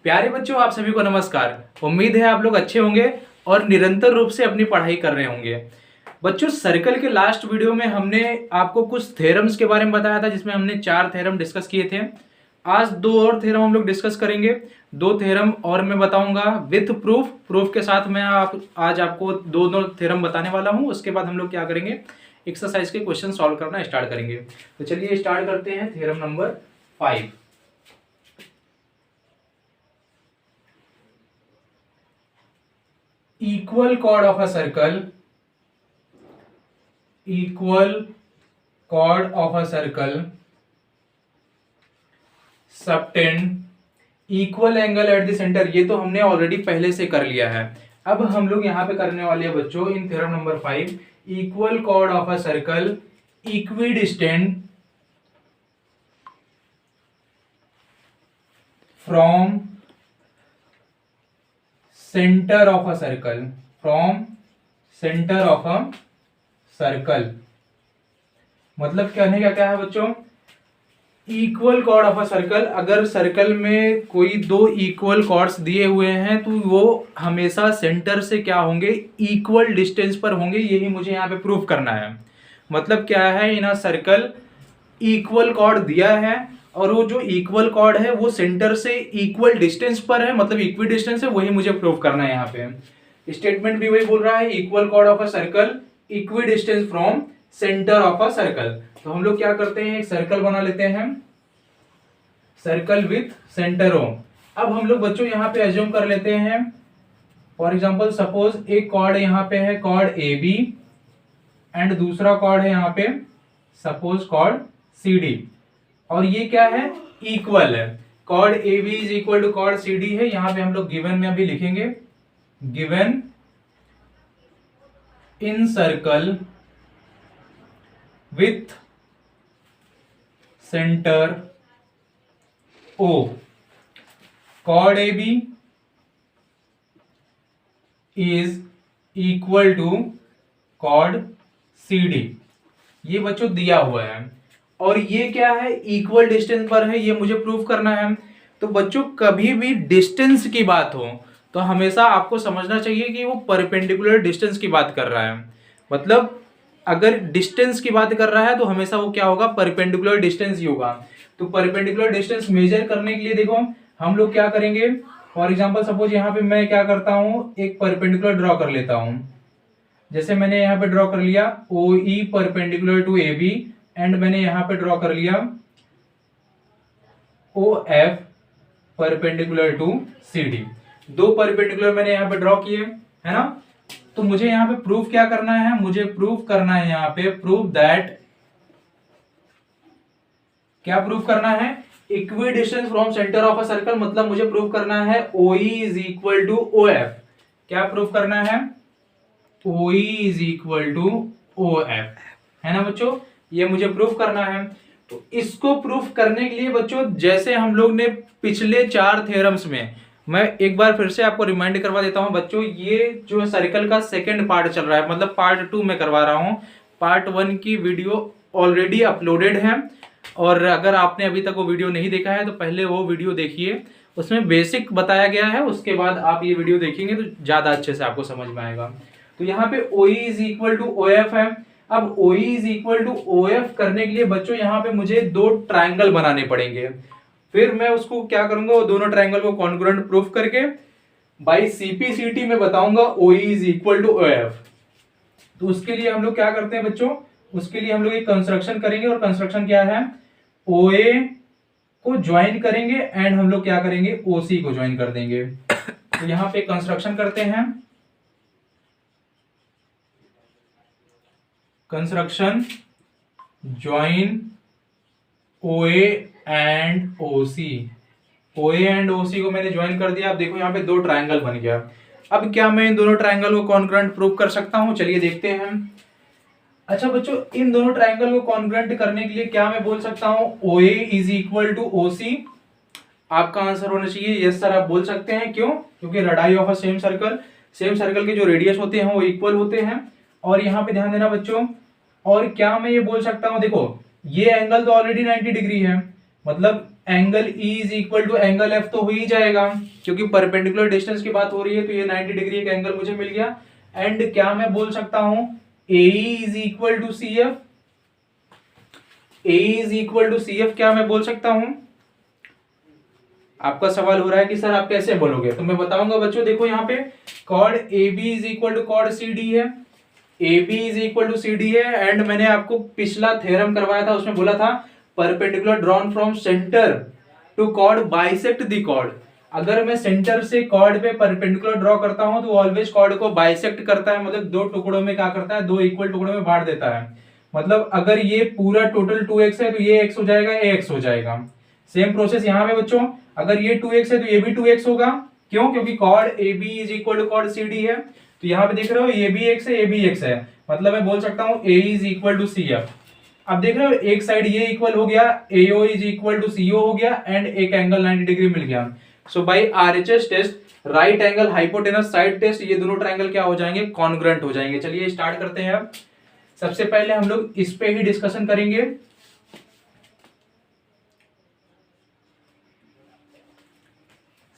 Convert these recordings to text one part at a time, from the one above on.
प्यारे बच्चों, आप सभी को नमस्कार। उम्मीद है आप लोग अच्छे होंगे और निरंतर रूप से अपनी पढ़ाई कर रहे होंगे। बच्चों, सर्कल के लास्ट वीडियो में हमने आपको कुछ थ्योरम्स के बारे में बताया था, जिसमें हमने 4 थ्योरम डिस्कस किए थे। आज 2 और थ्योरम हम लोग डिस्कस करेंगे। 2 थ्योरम और मैं बताऊंगा विथ प्रूफ के साथ। मैं आज आपको दो थ्योरम बताने वाला हूं। उसके बाद हम लोग क्या करेंगे, एक्सरसाइज के क्वेश्चन सॉल्व करना स्टार्ट करेंगे। तो चलिए स्टार्ट करते हैं। Theorem number 5। equal chord of a circle subtend equal angle at the center। ये तो हमने ऑलरेडी पहले से कर लिया है। अब हम लोग यहां पे करने वाले हैं बच्चों, इन theorem number 5, equal chord of a circle equidistant from center of a circle, मतलब कहने का क्या है बच्चों, equal chord of a circle. अगर सर्कल में कोई 2 इक्वल कॉर्ड्स दिए हुए हैं तो वो हमेशा सेंटर से क्या होंगे, इक्वल डिस्टेंस पर होंगे। यही मुझे यहाँ पे प्रूफ करना है। मतलब क्या है, इन अ सर्कल इक्वल कॉर्ड दिया है और वो जो इक्वल कॉर्ड है वो सेंटर से इक्वल डिस्टेंस पर है, मतलब इक्वी डिस्टेंस है। वही मुझे प्रूफ करना है। यहाँ पे स्टेटमेंट भी वही बोल रहा है, equal chord of a circle equidistance from centre of a circle. तो हम लोग क्या करते हैं, एक सर्कल बना लेते हैं, सर्कल विथ सेंटर ओ। अब हम लोग बच्चों यहाँ पे एज्यूम कर लेते हैं, फॉर एग्जांपल सपोज एक कॉर्ड यहाँ पे है कॉर्ड ए बी एंड दूसरा कॉर्ड है यहाँ पे सपोज कॉर्ड सी डी, और ये क्या है, इक्वल है। Chord A B is equal to chord C D है। यहाँ पे हम लोग गिवन में अभी लिखेंगे, given in circle with centre O, chord A B is equal to chord C D. ये बच्चों दिया हुआ है और ये क्या है, इक्वल डिस्टेंस पर है। ये मुझे प्रूफ करना है। तो बच्चों, कभी भी डिस्टेंस की बात हो तो हमेशा आपको समझना चाहिए कि वो परपेंडिकुलर डिस्टेंस की बात कर रहा है। मतलब अगर डिस्टेंस की बात कर रहा है तो हमेशा वो क्या होगा, परपेंडिकुलर डिस्टेंस ही होगा। तो परपेंडिकुलर डिस्टेंस मेजर करने के लिए देखो हम लोग क्या करेंगे, फॉर एग्जांपल सपोज यहाँ पे मैं क्या करता हूँ, एक परपेंडिकुलर ड्रॉ कर लेता हूँ। जैसे मैंने यहाँ पे ड्रॉ कर लिया O E perpendicular to A B and मैंने यहाँ पे ड्रॉ कर लिया O F perpendicular to C D. 2 perpendicular मैंने यहाँ पे ड्रॉ किए, है ना। तो मुझे यहाँ पे प्रूफ क्या करना है, मुझे प्रूफ करना है यहाँ पे प्रूफ दैट, क्या प्रूफ करना है, equidistance from centre of a circle. मतलब मुझे प्रूफ करना है O E is equal to O F. क्या प्रूफ करना है, O E is equal to O F, है ना बच्चों। ये मुझे प्रूफ करना है। तो इसको प्रूफ करने के लिए बच्चों, जैसे हम लोग ने पिछले 4 थ्योरम्स में, मैं एक बार फिर से आपको रिमाइंड करवा देता हूं बच्चों, ये जो सर्कल का सेकंड पार्ट चल रहा है, मतलब पार्ट 2 में करवा रहा हूं। पार्ट 1 की वीडियो ऑलरेडी अपलोडेड है और अगर आपने अभी तक वो वीडियो नहीं देखा है तो पहले वो वीडियो देखिए, उसमें बेसिक बताया गया है। उसके बाद आप ये वीडियो देखेंगे तो ज्यादा अच्छे से आपको समझ में आएगा। तो यहाँ पे O E is equal to O F है। अब O E is equal to O F करने के लिए बच्चों यहाँ पे मुझे 2 ट्राइंगल बनाने पड़ेंगे। फिर मैं उसको क्या करूंगा, वो दोनों ट्राइंगल को कॉन्ग्रुएंट प्रूफ करके बाई सीपीसीटी में बताऊंगा O E is equal to O F. तो उसके लिए हम लोग क्या करते हैं बच्चों, उसके लिए हम लोग एक कंस्ट्रक्शन करेंगे और कंस्ट्रक्शन क्या है, ओ ए को ज्वाइन करेंगे एंड हम लोग क्या करेंगे, ओ सी को ज्वाइन कर देंगे। तो यहाँ पे कंस्ट्रक्शन करते हैं, construction join O A and O C. O A and O C को मैंने ज्वाइन कर दिया। अब देखो यहाँ पे 2 ट्राइंगल बन गया। अब क्या मैं इन दोनों ट्राइंगल को कॉन्ग्रुएंट प्रूव कर सकता हूं, चलिए देखते हैं। अच्छा बच्चों, इन दोनों ट्राइंगल को कॉन्ग्रुएंट करने के लिए क्या मैं बोल सकता हूं, ओ ए इज इक्वल टू ओ सी। आपका आंसर होना चाहिए यस सर, आप बोल सकते हैं। क्यों, क्योंकि radius of a same circle के जो रेडियस होते हैं वो इक्वल होते हैं। और यहाँ पे ध्यान देना बच्चों, और क्या मैं ये बोल सकता हूं, देखो ये एंगल तो ऑलरेडी 90 डिग्री है, मतलब angle E is equal to angle F तो हो ही जाएगा, क्योंकि परपेंडिकुलर डिस्टेंस की बात हो रही है, तो ये 90 डिग्री का एंगल मुझे मिल गया। एंड क्या मैं बोल सकता हूं A is equal to C F, A is equal to C F क्या मैं बोल सकता हूं? आपका सवाल हो रहा है कि सर आप कैसे बोलोगे, तो मैं बताऊंगा बच्चों। देखो यहाँ पे code A B is equal to code C D है, A B is equal to C D है। एंड मैंने आपको पिछला थ्योरम करवाया था, उसमें बोला था perpendicular drawn from centre to chord bisect the cord. अगर मैं सेंटर से कॉर्ड पे परपेंडिकुलर ड्रॉ करता हूं तो ऑलवेज कॉर्ड को बाइसेक्ट करता है, मतलब दो टुकड़ों में क्या करता है, दो इक्वल टुकड़ों में बांट देता है। मतलब अगर ये पूरा टोटल 2x है तो ये x हो जाएगा, ये x हो जाएगा। सेम प्रोसेस यहाँ पे बच्चों, अगर ये 2x है तो ये भी 2x होगा। क्यों? क्योंकि chord A B is equal to chord C D है। तो यहाँ पे देख रहे हो ये भी x है, ये भी x है, मतलब मैं बोल सकता हूँ a is equal to C F. अब देख रहे हो एक साइड ये इक्वल हो गया, AO is equal to CO हो गया, एंड एक एंगल 90 डिग्री मिल गया। So by RHS test, right angle hypotenuse side test, ये दोनों ट्रायंगल क्या हो जाएंगे, कॉन्ग्रुएंट हो जाएंगे। चलिए स्टार्ट करते हैं। अब सबसे पहले हम लोग इस पे ही डिस्कशन करेंगे।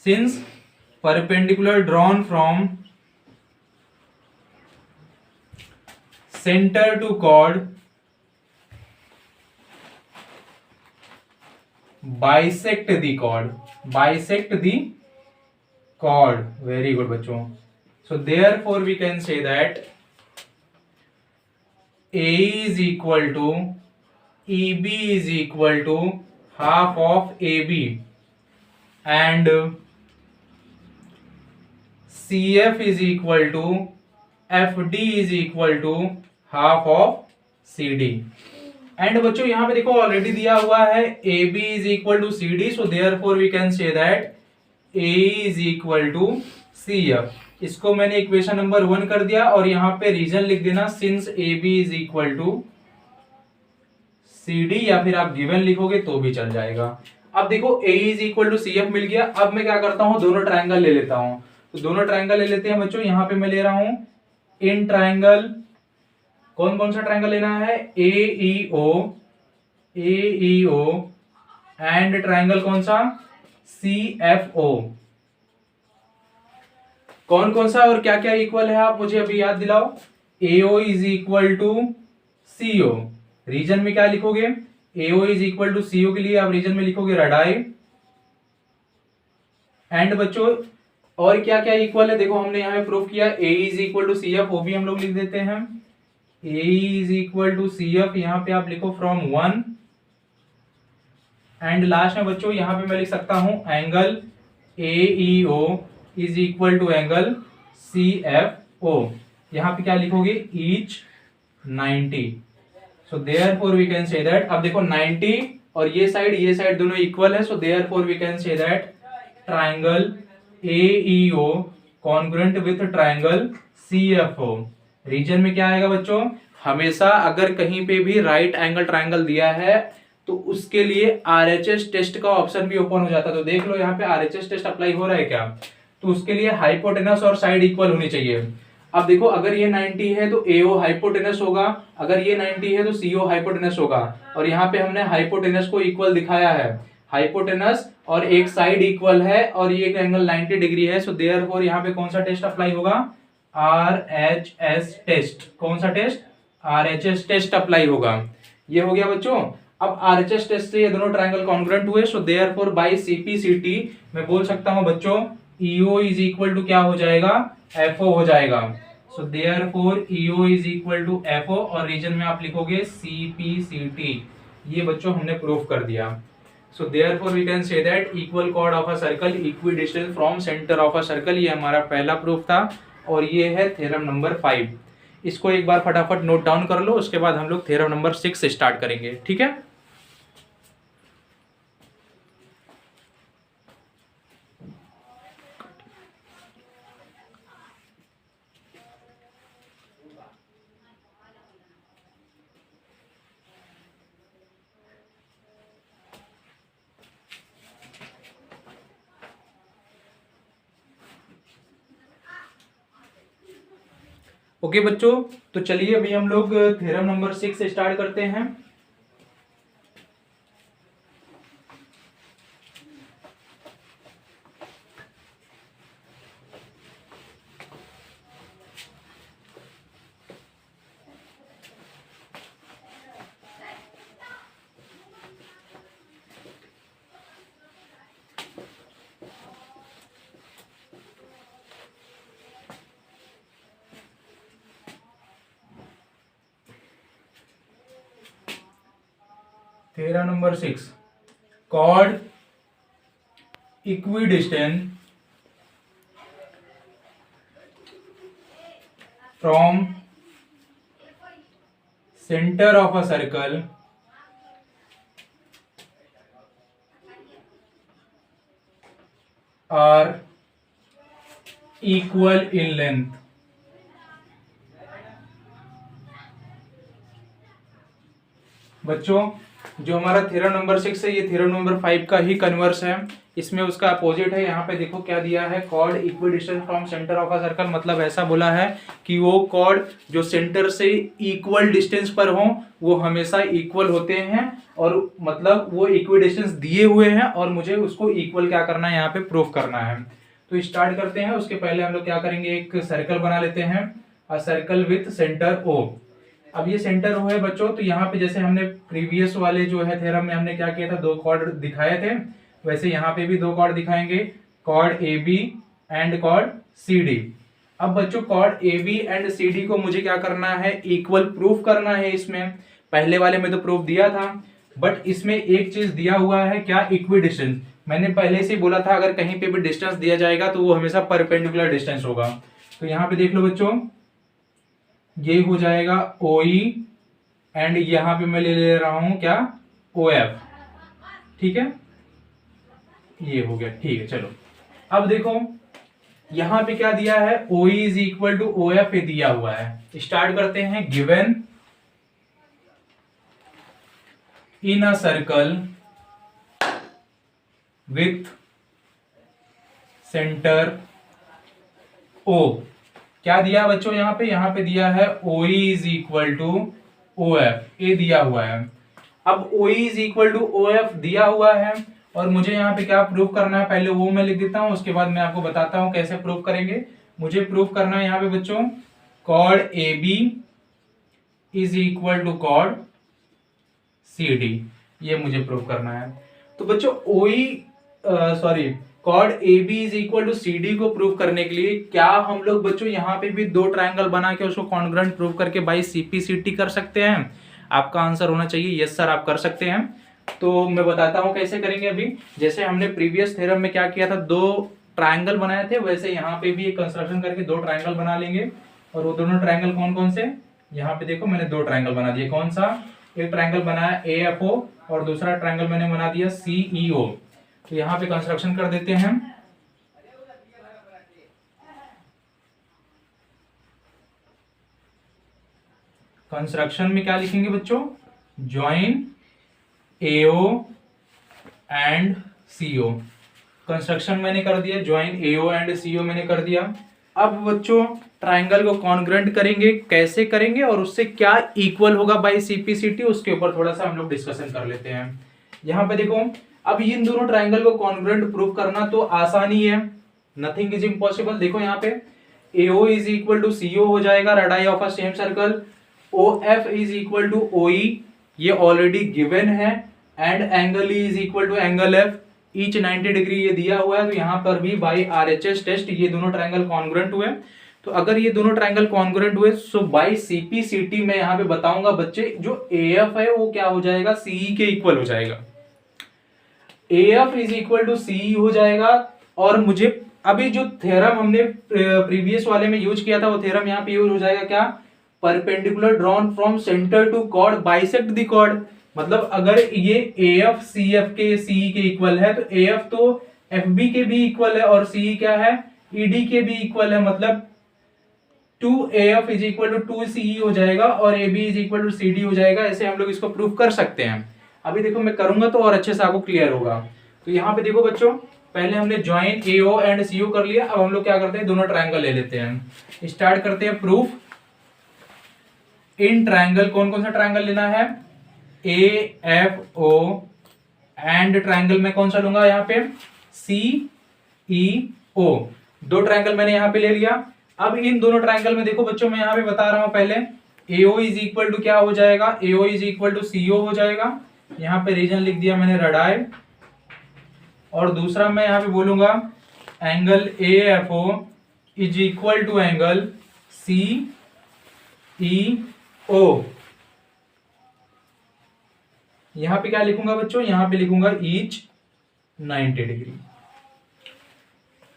Since perpendicular drawn from centre to chord bisect the chord, bisect the chord, very good बच्चों। So therefore we can say that A is equal to EB is equal to half of AB and CF is equal to FD is equal to half of CD। And बच्चों यहाँ पे देखो already दिया हुआ है A B is equal to C D, so therefore we can say that A is equal to C F. इसको मैंने equation number 1 कर दिया और यहाँ पे रीजन लिख देना since A B is equal to C D, या फिर आप गिवन लिखोगे तो भी चल जाएगा। अब देखो A is equal to C F मिल गया। अब मैं क्या करता हूँ, दोनों ट्राइंगल ले लेता हूँ। तो दोनों ट्राइंगल ले लेते हैं बच्चों। यहाँ पे मैं ले रहा हूँ इन ट्राइंगल, कौन कौन सा ट्रायंगल लेना है, AEO, AEO एंड ट्रायंगल कौन सा, CFO। कौन कौन सा और क्या क्या इक्वल है आप मुझे अभी याद दिलाओ। AO is equal to CO, reason में क्या लिखोगे, AO is equal to CO के लिए आप रीजन में लिखोगे रेडाई। एंड बच्चों और क्या क्या इक्वल है, देखो हमने यहाँ पे प्रूफ किया A is equal to CF, वो भी हम लोग लिख देते हैं। A is equal to CF, यहाँ पे आप लिखो फ्रॉम 1। एंड लास्ट में बच्चों यहाँ पे मैं लिख सकता हूं angle AEO is equal to angle CFO। यहाँ पे क्या लिखोगे, each 90। So therefore we can say that, अब देखो 90 और ये साइड दोनों इक्वल है, so therefore we can say that triangle AEO congruent with triangle CFO। Reason में क्या आएगा बच्चों, हमेशा अगर कहीं पे भी राइट एंगल ट्रायंगल दिया है तो उसके लिए RHS टेस्ट का ऑप्शन भी ओपन हो जाता है। तो देख लो यहाँ पे RHS टेस्ट अप्लाई हो रहा है क्या, तो उसके लिए हाइपोटेनस और साइड इक्वल होनी चाहिए। अब देखो अगर ये 90 है तो AO हाइपोटेनस होगा, अगर ये 90 है तो CO हाइपोटेनस होगा। और यहाँ पे हमने हाइपोटेनस को इक्वल दिखाया है, हाइपोटेनस और एक साइड इक्वल है और ये एंगल 90 डिग्री है। सो देयरफॉर यहाँ पे कौन सा टेस्ट अप्लाई होगा, RHS टेस्ट। कौन सा टेस्ट, RHS टेस्ट अप्लाई होगा। ये हो गया बच्चों। अब RHS टेस्ट से ये दोनों ट्रायंगल कॉन्ग्रुएंट हुए, सो देयरफॉर बाय CPCT मैं बोल सकता हूं बच्चों EO इज इक्वल टू क्या हो जाएगा, FO हो जाएगा। So therefore EO is equal to FO और रीजन में आप लिखोगे CPCT। ये बच्चों हमने प्रूफ कर दिया। So therefore we can say that equal chord of a circle equidistance from centre of a circle, ये हमारा पहला प्रूफ था और ये है थ्योरम नंबर 5। इसको एक बार फटाफट नोट डाउन कर लो, उसके बाद हम लोग थ्योरम नंबर 6 से स्टार्ट करेंगे, ठीक है। ओके बच्चों, तो चलिए अभी हम लोग थ्योरम नंबर 6 से स्टार्ट करते हैं। Theorem number 6, chord equidistant from center of a circle are equal in length. बच्चों, जो हमारा थ्योरम नंबर 6 है ये थ्योरम नंबर 5 का ही कन्वर्स है। इसमें उसका अपोजिट है। यहाँ पे देखो क्या दिया है, chord equidistance from centre of a circle, मतलब ऐसा बोला है कि वो कॉर्ड जो सेंटर से इक्वल डिस्टेंस पर हो वो हमेशा इक्वल होते हैं, और मतलब वो इक्विडिस्टेंस दिए हुए हैं और मुझे उसको इक्वल क्या करना है, यहाँ पे प्रूफ करना है। तो स्टार्ट करते हैं। उसके पहले हम लोग क्या करेंगे, एक सर्कल बना लेते हैं, a circle with centre O. अब ये सेंटर ओ है बच्चों, तो यहाँ पे जैसे हमने प्रीवियस वाले जो है थ्योरम में हमने क्या किया था, दो कॉर्ड दिखाए थे, वैसे यहाँ पे भी दो कॉर्ड दिखाएंगे, chord A B and chord C D. अब बच्चों chord A B and C D को मुझे क्या करना है, इक्वल प्रूफ करना है। इसमें पहले वाले में तो प्रूफ दिया था, बट इसमें एक चीज दिया हुआ है, क्या, इक्विडिस्टेंस। मैंने पहले से बोला था अगर कहीं पे भी डिस्टेंस दिया जाएगा तो वो हमेशा परपेंडिकुलर डिस्टेंस होगा। तो यहाँ पे देख लो बच्चों, ये हो जाएगा OE एंड यहां पे मैं ले रहा हूं क्या, OF। ठीक है, ये हो गया। ठीक है, चलो अब देखो यहां पे क्या दिया है, OE is equal to OF दिया हुआ है। स्टार्ट करते हैं। Given in a circle with centre O, क्या दिया बच्चों, यहाँ पे दिया है OE is equal to OF, ए दिया हुआ है। अब OE is equal to OF दिया हुआ है और मुझे यहाँ पे क्या प्रूफ करना है, पहले वो मैं लिख देता हूँ, उसके बाद मैं आपको बताता हूँ कैसे प्रूफ करेंगे। मुझे प्रूफ करना है यहाँ पे बच्चों, chord AB is equal to chord CD, ये मुझे प्रूफ करना है। तो बच्चों chord AB is equal to CD को प्रूव करने के लिए क्या हम लोग बच्चों यहाँ पे भी दो ट्रायंगल बना के उसको कॉन्ग्रुएंट प्रूव करके बाई CPCT कर सकते हैं? आपका आंसर होना चाहिए यस सर, आप कर सकते हैं। तो मैं बताता हूँ कैसे करेंगे। अभी जैसे हमने प्रीवियस थ्योरम में क्या किया था, दो ट्रायंगल बनाए थे, वैसे यहाँ पे भी एक कंस्ट्रक्शन करके दो ट्रायंगल बना लेंगे। और वो दोनों ट्रायंगल कौन कौन से, यहाँ पे देखो मैंने दो ट्रायंगल बना दिए। कौन सा, एक ट्रायंगल बनाया AFO और दूसरा ट्रायंगल मैंने बना दिया CEO। तो यहाँ पे कंस्ट्रक्शन कर देते हैं। कंस्ट्रक्शन में क्या लिखेंगे बच्चों, join AO and CO। Construction मैंने कर दिया, ज्वाइन AO एंड CO मैंने कर दिया। अब बच्चों ट्रायंगल को कॉन्ग्रुएंट करेंगे, कैसे करेंगे और उससे क्या इक्वल होगा बाय CPCT, उसके ऊपर थोड़ा सा हम लोग डिस्कशन कर लेते हैं। यहाँ पे देखो, अब इन दोनों ट्रायंगल को कॉन्ग्रुएंट प्रूव करना तो आसानी है, नथिंग इज इम्पॉसिबल। देखो यहाँ पे AO is equal to CO हो जाएगा, radii of a same circle. OF is equal to OE, ये ऑलरेडी गिवन है, and angle E is equal to angle F, each 90 degree ये दिया हुआ है। तो यहाँ पर भी बाई RHS टेस्ट ये दोनों ट्रायंगल कॉन्ग्रुएंट हुए। तो अगर ये दोनों ट्रायंगल कॉन्ग्रुएंट हुए सो बाई CPCT मैं यहाँ पे बताऊंगा बच्चे, जो AF है वो क्या हो जाएगा, CE के इक्वल हो जाएगा। AF is equal to CE हो जाएगा। और मुझे अभी जो थ्योरम हमने प्रीवियस वाले में यूज किया था वो थ्योरम यहाँ पे यूज हो जाएगा, क्या, perpendicular drawn from centre to chord bisect the chord. मतलब अगर ये AF CF के CE के इक्वल है तो AF तो FB के भी इक्वल है और CE क्या है, ED के भी इक्वल है। मतलब 2AF is equal to 2CE हो जाएगा और AB is equal to CD हो जाएगा। ऐसे हम लोग इसको प्रूफ कर सकते हैं। अभी देखो मैं करूंगा तो और अच्छे से आपको क्लियर होगा। तो यहाँ पे देखो बच्चों, पहले हमने ज्वाइन AO एंड CO कर लिया। अब हम लोग क्या करते हैं, दोनों ट्रायंगल ले लेते हैं। स्टार्ट करते हैं प्रूफ। इन ट्रायंगल कौन कौन सा ट्रायंगल लेना है, AFO एंड ट्रायंगल में कौन सा लूंगा, यहाँ पे CEO। दो ट्रायंगल मैंने यहाँ पे ले लिया। अब इन दोनों ट्रायंगल में देखो बच्चों, मैं यहाँ पे बता रहा हूं, पहले AO इज इक्वल टू क्या हो जाएगा, AO is equal to CO हो जाएगा। यहाँ पे रीजन लिख दिया मैंने रेडाई। और दूसरा मैं यहाँ पे बोलूंगा angle AFO is equal to angle CEO। यहाँ पे क्या लिखूंगा बच्चों, यहाँ पे लिखूंगा each 90 degree.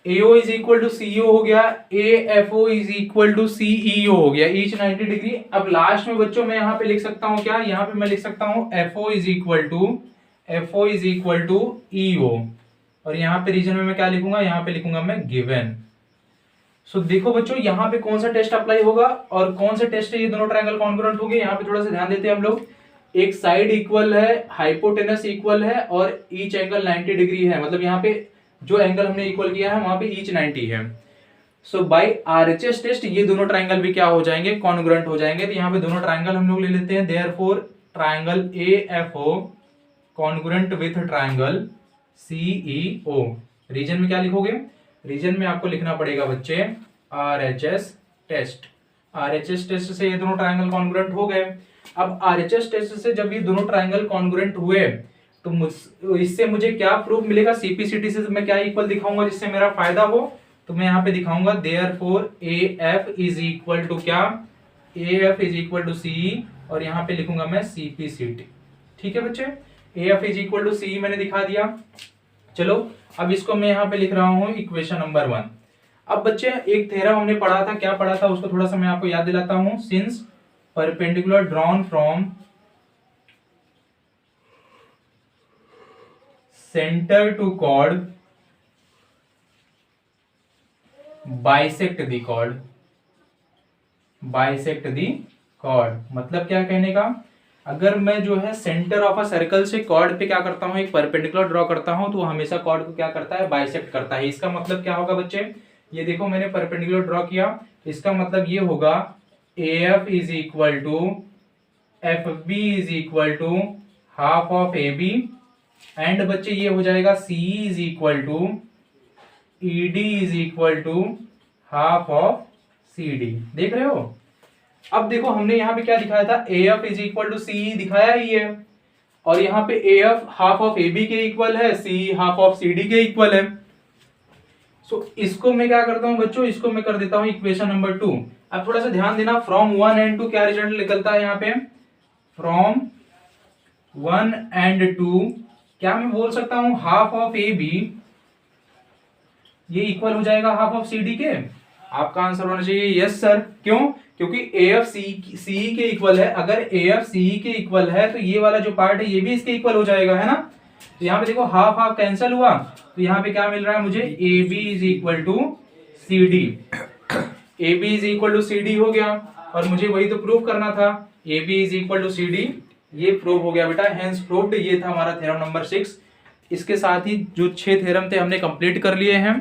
AO is equal to CO हो गया, AFO is equal to CEO हो गया, ईच 90 डिग्री। अब लास्ट में बच्चों मैं यहाँ पे लिख सकता हूँ क्या, यहाँ पे मैं लिख सकता हूँ FO is equal to EO, और यहाँ पे रीजन में मैं क्या लिखूंगा, यहाँ पे लिखूंगा मैं गिवन। सो देखो बच्चों यहाँ पे कौन सा टेस्ट अप्लाई होगा और कौन सा टेस्ट है, ये दोनों ट्रायंगल कॉन्ग्रुएंट हो गए। यहाँ पे थोड़ा सा ध्यान देते हैं हम लोग, एक साइड इक्वल है, हाइपोटेनस इक्वल है और ईच एंगल 90 डिग्री है, मतलब यहाँ पे जो एंगल हमने इक्वल किया है वहां पे ईच 90 है। सो बाय आरएचएस टेस्ट ये दोनों ट्रायंगल भी क्या हो जाएंगे, कॉन्ग्रुएंट हो जाएंगे। तो यहाँ पे दोनों ट्रायंगल हम लोग ले लेते हैं, therefore triangle AFO congruent with triangle CEO। Reason में क्या लिखोगे, रीजन में आपको लिखना पड़ेगा बच्चे आरएचएस टेस्ट। आरएचएस टेस्ट से ये दोनों ट्रायंगल कॉन्ग्रुएंट हो गए। अब आरएचएस टेस्ट से जब ये दोनों ट्रायंगल कॉन्ग्रुएंट हुए तो इससे मुझे क्या प्रूफ मिलेगा, सीपीसीटी से मैं क्या इक्वल दिखाऊंगा जिससे मेरा फायदा हो, तो मैं यहाँ पे दिखाऊंगा therefore AF is equal to क्या, AF is equal to CE, और यहाँ पे लिखूंगा मैं CPCT। ठीक है बच्चे, AF is equal to CE मैंने दिखा दिया। चलो अब इसको मैं यहाँ पे लिख रहा हूँ इक्वेशन नंबर 1। अब बच्चे एक थ्योरम हमने पढ़ा था, क्या पढ़ा था उसको थोड़ा सा मैं आपको याद दिलाता हूँ। Since perpendicular drawn from centre to chord bisect the chord, bisect the chord मतलब क्या कहने का, अगर मैं जो है सेंटर ऑफ अ सर्कल से कॉर्ड पे क्या करता हूं, एक परपेंडिकुलर ड्रॉ करता हूं, तो वो हमेशा कॉर्ड को क्या करता है, बाइसेक्ट करता है। इसका मतलब क्या होगा बच्चे, ये देखो मैंने परपेंडिकुलर ड्रॉ किया, इसका मतलब ये होगा AF is equal to FB is equal to half of AB, and बच्चे ये हो जाएगा CE is equal to ED is equal to half of CD। देख रहे हो। अब देखो हमने यहाँ पे क्या दिखाया था, AF is equal to CE दिखाया ही है, और यहाँ पे AF हाफ ऑफ AB के इक्वल है, CE हाफ ऑफ CD के इक्वल है। सो इसको मैं क्या करता हूँ बच्चों, इसको मैं कर देता हूँ इक्वेशन नंबर 2। अब थोड़ा सा ध्यान देना, फ्रॉम 1 एंड 2 क्या रिजल्ट निकलता है यहाँ पे, फ्रॉम 1 एंड 2 क्या मैं बोल सकता हूं, हाफ ऑफ AB ये इक्वल हो जाएगा हाफ ऑफ CD के। आपका आंसर होना चाहिए यस सर। क्यों, क्योंकि AF CE के इक्वल है, अगर AF CE के इक्वल है तो ये वाला जो पार्ट है ये भी इसके इक्वल हो जाएगा, है ना। तो यहाँ पे देखो हाफ हाफ कैंसिल हुआ, तो यहाँ पे क्या मिल रहा है मुझे, AB is equal to CD, AB is equal to CD हो गया, और मुझे वही तो प्रूव करना था, AB is equal to CD, ये प्रूव हो गया बेटा, हेंस प्रूव्ड। ये था हमारा थ्योरम नंबर 6। इसके साथ ही जो 6 थ्योरम थे हमने कंप्लीट कर लिए हैं।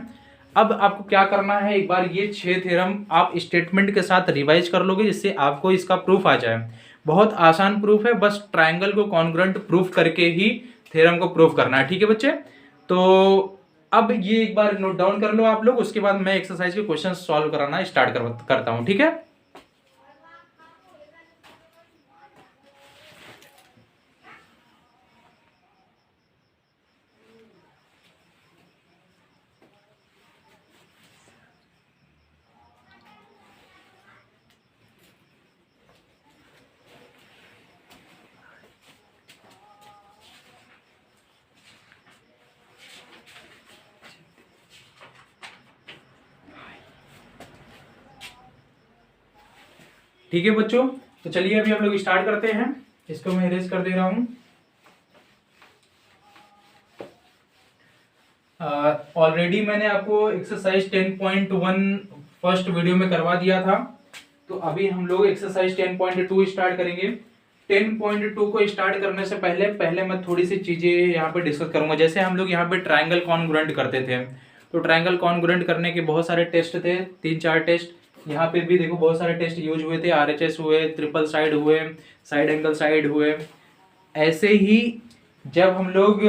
अब आपको क्या करना है, एक बार ये 6 थ्योरम आप स्टेटमेंट के साथ रिवाइज कर लोगे, जिससे आपको इसका प्रूफ आ जाए। बहुत आसान प्रूफ है, बस ट्रायंगल को कॉन्ग्रुएंट प्रूफ करके ही थ्योरम को प्रूफ करना है। ठीक है बच्चे, तो अब ये एक बार नोट डाउन कर लो आप लोग, उसके बाद मैं एक्सरसाइज के क्वेश्चन सॉल्व कराना स्टार्ट करता हूँ। ठीक है, ठीक है बच्चों, तो चलिए अभी हम लोग स्टार्ट करते हैं। इसको मैं इरेज कर दे रहा हूं। ऑलरेडी मैंने आपको एक्सरसाइज 10.1 फर्स्ट वीडियो में करवा दिया था, तो अभी हम लोग एक्सरसाइज 10.2 स्टार्ट करेंगे। 10.2 को स्टार्ट करने से पहले मैं थोड़ी सी चीजें यहाँ पे डिस्कस करूंगा। जैसे हम लोग यहाँ पे ट्रायंगल कॉन्ग्रुएंट करते थे, तो ट्रायंगल कॉन्ग्रुएंट करने के बहुत सारे टेस्ट थे, 3-4 टेस्ट। यहाँ पे भी देखो बहुत सारे टेस्ट यूज हुए थे, RHS हुए, ट्रिपल साइड हुए, साइड एंगल साइड हुए। ऐसे ही जब हम लोग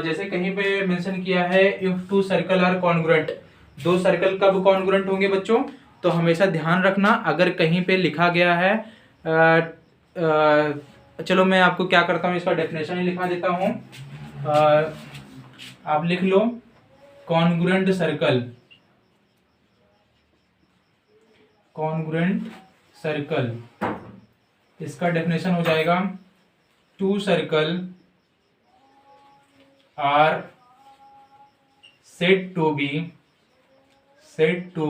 जैसे कहीं पे मेंशन किया है if two circle are congruent, 2 circle कब कॉन्ग्रुएंट होंगे बच्चों, तो हमेशा ध्यान रखना अगर कहीं पे लिखा गया है चलो मैं आपको क्या करता हूँ, इसका डेफिनेशन ही लिखा देता हूँ। आप लिख लो कॉन्ग्रुएंट सर्कल, कॉन्ग्रुएंट सर्कल, इसका डेफिनेशन हो जाएगा two circle are said to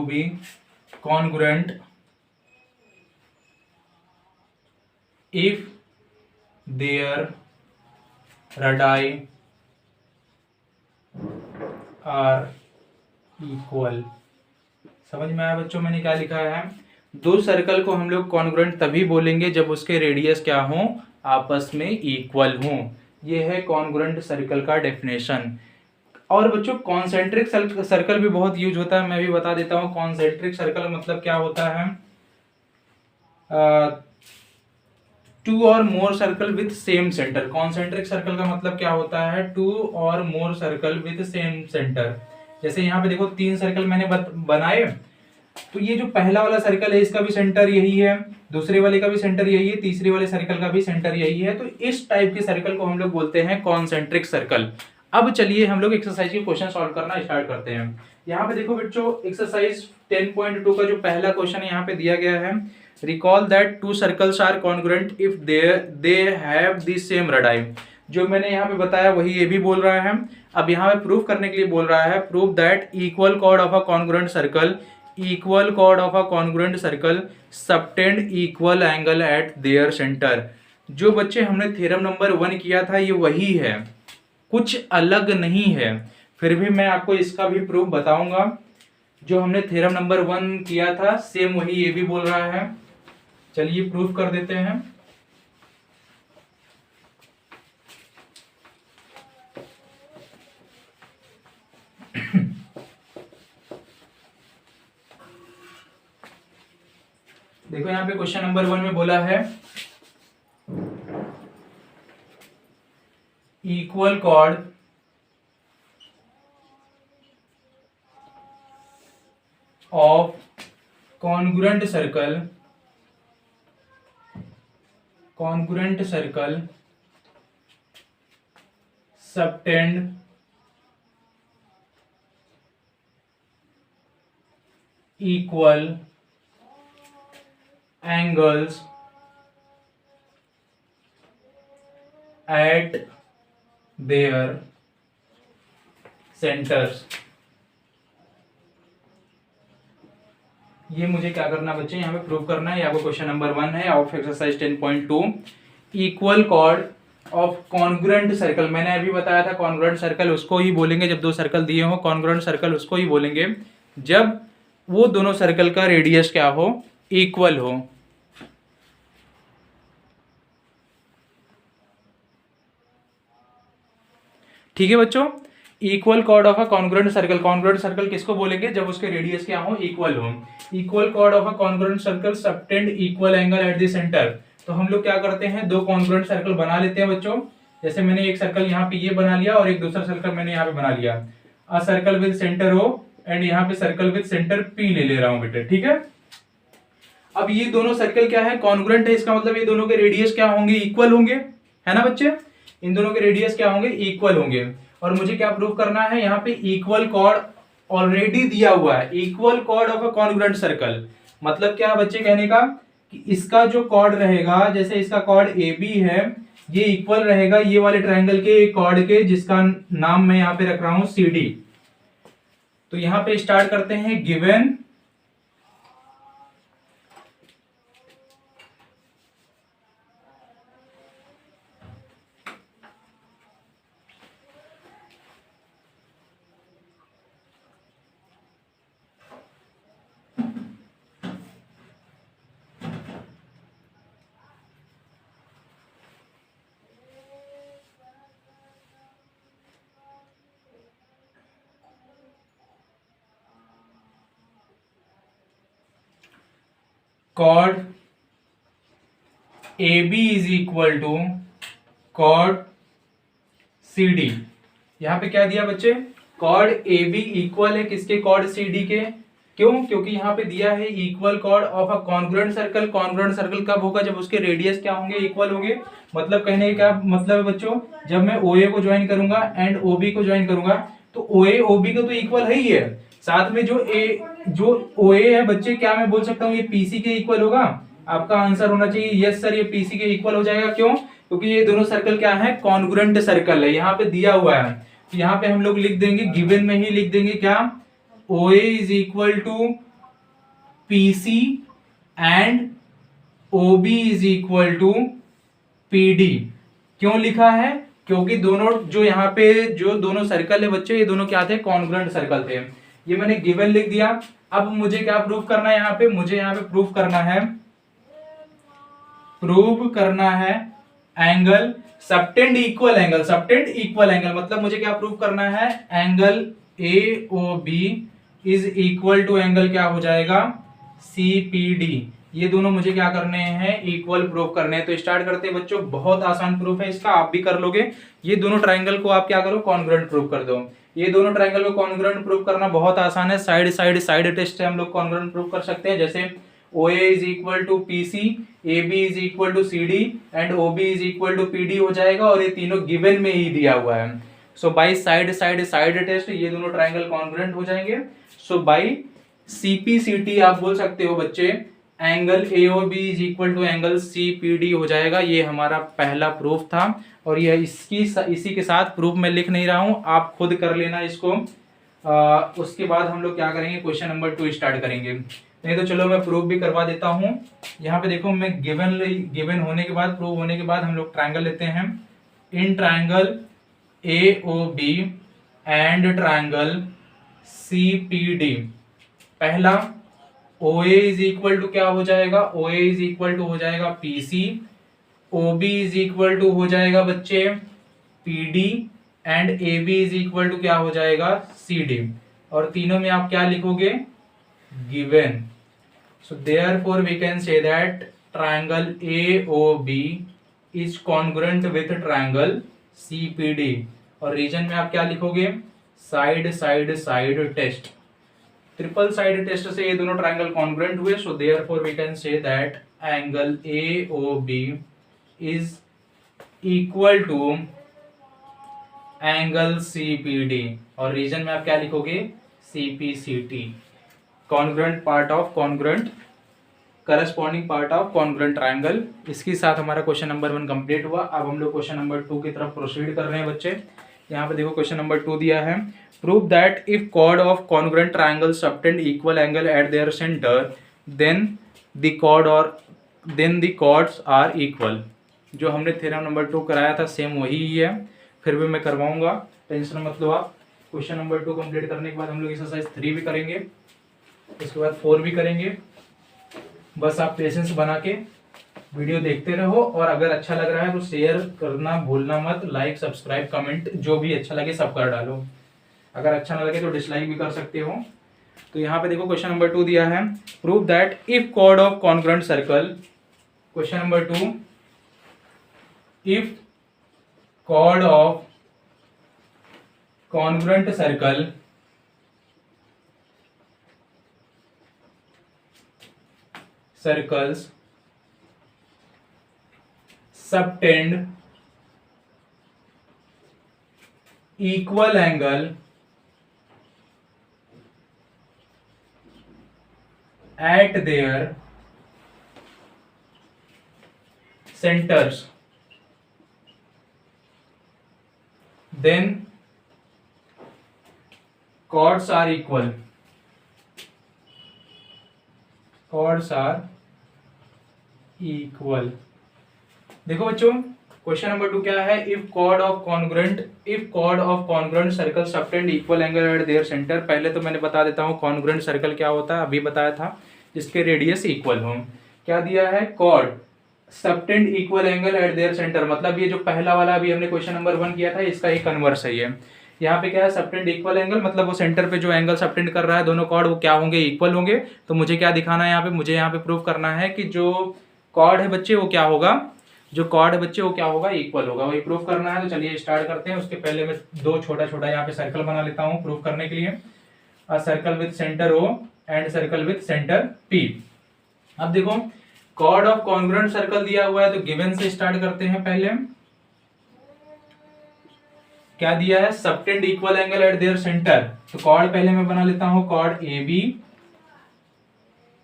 be congruent if their radii are equal। समझ में आया बच्चों मैंने क्या लिखा है? दो सर्कल को हम लोग कॉन्ग्रुएंट तभी बोलेंगे जब उसके रेडियस क्या हो, आपस में इक्वल हो। ये है कॉन्ग्रुएंट सर्कल का डेफिनेशन। और बच्चों कॉन्सेंट्रिक सर्कल भी बहुत यूज होता है, मैं भी बता देता हूँ। कॉन्सेंट्रिक सर्कल मतलब क्या होता है? Two or more circle with same centre. Concentric circle का मतलब क्या होता है? Two or more circle with same centre. जैसे यहाँ पे देखो 3 सर्कल मैंने बनाए, तो ये जो पहला वाला सर्कल है इसका भी सेंटर यही है, दूसरे वाले का भी सेंटर यही है, तीसरे वाले सर्कल का भी सेंटर यही है। तो इस टाइप के सर्कल को हम लोग बोलते हैं कॉन्सेंट्रिक सर्कल। अब चलिए हम लोग एक्सरसाइज के क्वेश्चन सॉल्व करना स्टार्ट करते हैं। यहाँ पे देखो बच्चों एक्सरसाइज 10.2 का जो पहला क्वेश्चन यहाँ पे दिया गया है, recall that two circles are congruent if they have the same radius. जो मैंने यहाँ पे बताया वही ये भी बोल रहा है। अब यहाँ पे प्रूफ करने के लिए बोल रहा है, prove that equal chord of a congruent circle subtend equal angle at their centre. जो बच्चे हमने थ्योरम नंबर 1 किया था ये वही है, कुछ अलग नहीं है। फिर भी मैं आपको इसका भी प्रूफ बताऊंगा। जो हमने थ्योरम नंबर 1 किया था सेम वही ये भी बोल रहा है। चलिए प्रूफ कर देते हैं। देखो यहाँ पे क्वेश्चन नंबर 1 में बोला है equal chord of congruent circle subtend equal angles eight there centres. ये मुझे क्या करना बच्चे यहाँ पे प्रूव करना है। आपको क्वेश्चन नंबर 1 है of exercise 10.2, equal chord of congruent circle. मैंने अभी बताया था कॉन्ग्रुएंट सर्कल उसको ही बोलेंगे जब दो सर्कल दिए हो, कॉन्ग्रुएंट सर्कल उसको ही बोलेंगे जब वो दोनों सर्कल का रेडियस क्या हो, इक्वल हो। ठीक है बच्चों, equal chord of a congruent circle किसको बोलेंगे? जब उसके रेडियस क्या हो, इक्वल हो। Equal chord of a congruent circle subtend equal angle at the centre. तो हम लोग क्या करते हैं, दो कॉन्ग्रुएंट सर्कल बना लेते हैं बच्चों। जैसे मैंने एक सर्कल यहाँ पे ये बना लिया और एक दूसरा सर्कल मैंने यहाँ पे बना लिया। अ circle with centre O and यहाँ पे सर्कल विद सेंटर P ले रहा हूँ बेटे, ठीक है। अब ये दोनों सर्कल क्या है, कॉन्ग्रुएंट है, इसका मतलब ये दोनों के रेडियस क्या होंगे, इक्वल होंगे, है ना बच्चे। इन दोनों के रेडियस क्या होंगे, इक्वल होंगे। और मुझे क्या प्रूव करना है, यहाँ पे इक्वल कॉर्ड ऑलरेडी दिया हुआ है। Equal chord of a congruent circle मतलब क्या बच्चे कहने का, कि इसका जो कॉर्ड रहेगा, जैसे इसका कॉर्ड AB है, ये इक्वल रहेगा ये वाले ट्रायंगल के कॉर्ड के, जिसका नाम मैं यहाँ पे रख रहा हूं CD। तो यहाँ पे स्टार्ट करते हैं, given chord AB is equal to chord CD। यहां पे क्या दिया बच्चे, कॉर्ड AB इक्वल है किसके, कॉर्ड CD के। क्यों? क्योंकि यहाँ पे दिया है equal chord of a congruent circle. Congruent circle कब होगा, जब उसके रेडियस क्या होंगे, इक्वल होंगे। मतलब कहने का क्या मतलब है बच्चों, जब मैं OA को ज्वाइन करूंगा एंड OB को ज्वाइन करूंगा तो OA OB को तो इक्वल है ही है, साथ में जो OA है बच्चे, क्या मैं बोल सकता हूँ ये PC के इक्वल होगा। आपका आंसर होना चाहिए यस सर, ये PC के इक्वल हो जाएगा। क्यों? क्योंकि ये दोनों सर्कल क्या है, कॉन्ग्रुएंट सर्कल है, यहाँ पे दिया हुआ है। तो यहाँ पे हम लोग लिख देंगे, गिवन में ही लिख देंगे क्या, OA is equal to PC and OB is equal to PD। क्यों लिखा है, क्योंकि दोनों जो यहाँ पे जो दोनों सर्कल है बच्चे, ये दोनों क्या थे, कॉन्ग्रुएंट सर्कल थे। ये मैंने गिवन लिख दिया। अब मुझे क्या प्रूव करना है, यहाँ पे मुझे यहाँ पे प्रूव करना है angle subtend equal angle. Subtend equal angle मतलब मुझे क्या प्रूव करना है, angle AOB is equal to angle क्या हो जाएगा, CPD। ये दोनों मुझे क्या करने हैं, इक्वल प्रूफ करने हैं। तो स्टार्ट करते हैं बच्चों, बहुत आसान प्रूफ है इसका, आप भी कर लोगे। ये दोनों ट्रायंगल को आप क्या करो, कॉन्ग्रुएंट प्रूफ कर दो। ये दोनों ट्रायंगल को कॉन्ग्रुएंट प्रूफ करना बहुत आसान है, साइड टेस्ट से हम लोग कॉन्ग्रुएंट प्रूफ कर सकते हैं। जैसे OA is equal to PC, AB is equal to CD and OB is equal to PD हो जाएगा, और ये तीनों गिवन में ही दिया हुआ है। सो बाई साइड टेस्ट ये दोनों ट्रायंगल कॉन्ग्रुएंट हो जाएंगे। सो बाई CPCT आप बोल सकते हो बच्चे, angle AOB is equal to angle CPD हो जाएगा। ये हमारा पहला प्रूफ था, और यह इसी के साथ प्रूफ मैं लिख नहीं रहा हूं, आप खुद कर लेना इसको। उसके बाद हम लोग क्या करेंगे, क्वेश्चन नंबर 2 स्टार्ट करेंगे। नहीं तो चलो मैं प्रूफ भी करवा देता हूं। यहाँ पे देखो, मैं गिवन होने के बाद, प्रूफ होने के बाद हम लोग ट्रायंगल लेते हैं। In triangle AOB and triangle CPD, पहला OA इज इक्वल टू क्या हो जाएगा, OA इज इक्वल टू हो जाएगा PC, OB is equal to हो जाएगा बच्चे PD and AB is equal to क्या हो जाएगा, CD। और तीनों में आप क्या लिखोगे, given. So therefore we can say that triangle AOB is congruent with triangle CPD। और रीजन में आप क्या लिखोगे, side test. Triple side test से ये दोनों ट्रायंगल कॉन्ग्रुएंट हुए। So therefore we can say that angle AOB is equal to angle CPD। और रीजन में आप क्या लिखोगे, CPCT, congruent part of congruent, corresponding part of congruent triangle. इसके साथ हमारा क्वेश्चन नंबर 1 कंप्लीट हुआ। अब हम लोग क्वेश्चन नंबर 2 की तरफ प्रोसीड कर रहे हैं बच्चे। यहाँ पे देखो क्वेश्चन नंबर 2 दिया है, prove that if chord of congruent triangle subtend equal angle at their centre then the chords are equal. जो हमने थ्योरम नंबर 2 कराया था सेम वही ही है, फिर भी मैं करवाऊंगा, टेंशन मत लो आप। क्वेश्चन नंबर 2 कंप्लीट करने के बाद हम लोग एक्सरसाइज 3 भी करेंगे, इसके बाद 4 भी करेंगे। बस आप पेशेंस बना के वीडियो देखते रहो, और अगर अच्छा लग रहा है तो शेयर करना भूलना मत, लाइक सब्सक्राइब कमेंट जो भी अच्छा लगे सब कर डालो। अगर अच्छा ना लगे तो डिसलाइक भी कर सकते हो। तो यहाँ पे देखो क्वेश्चन नंबर 2 दिया है, prove that if chord of congruent circle. Question number 2, if chord of congruent circle circles subtend equal angle at their centers, then chords are equal. Chords are equal. देखो बच्चों क्वेश्चन नंबर 2 क्या है, if chord of congruent circle subtend equal angle at their centre. पहले तो मैंने बता देता हूँ कॉन्ग्रुएंट सर्कल क्या होता है, अभी बताया था, जिसके रेडियस इक्वल हो। क्या दिया है, chord subtend equal angle at their centre, मतलब ये जो पहला वाला अभी हमने क्वेश्चन नंबर 1 किया था इसका एक कन्वर्स है ये। यहाँ पे क्या है, सबटेंड इक्वल एंगल, मतलब वो सेंटर पे जो एंगल सबटेंड कर रहा है दोनों कॉर्ड वो क्या होंगे, इक्वल होंगे। तो मुझे क्या दिखाना है यहाँ पे, मुझे यहाँ पे प्रूव करना है कि जो कॉर्ड है बच्चे वो क्या होगा, इक्वल होगा, वही प्रूफ करना है। तो चलिए स्टार्ट करते हैं। उसके पहले मैं 2 छोटा यहाँ पे सर्कल बना लेता हूँ प्रूफ करने के लिए। Circle with centre O and circle with centre P। अब देखो कॉर्ड ऑफ कॉन्ग्रुएंट सर्कल दिया हुआ है, तो गिवन से स्टार्ट करते हैं। पहले क्या दिया है, subtend equal angle at their centre. तो कॉर्ड पहले मैं बना लेता हूँ, कॉर्ड AB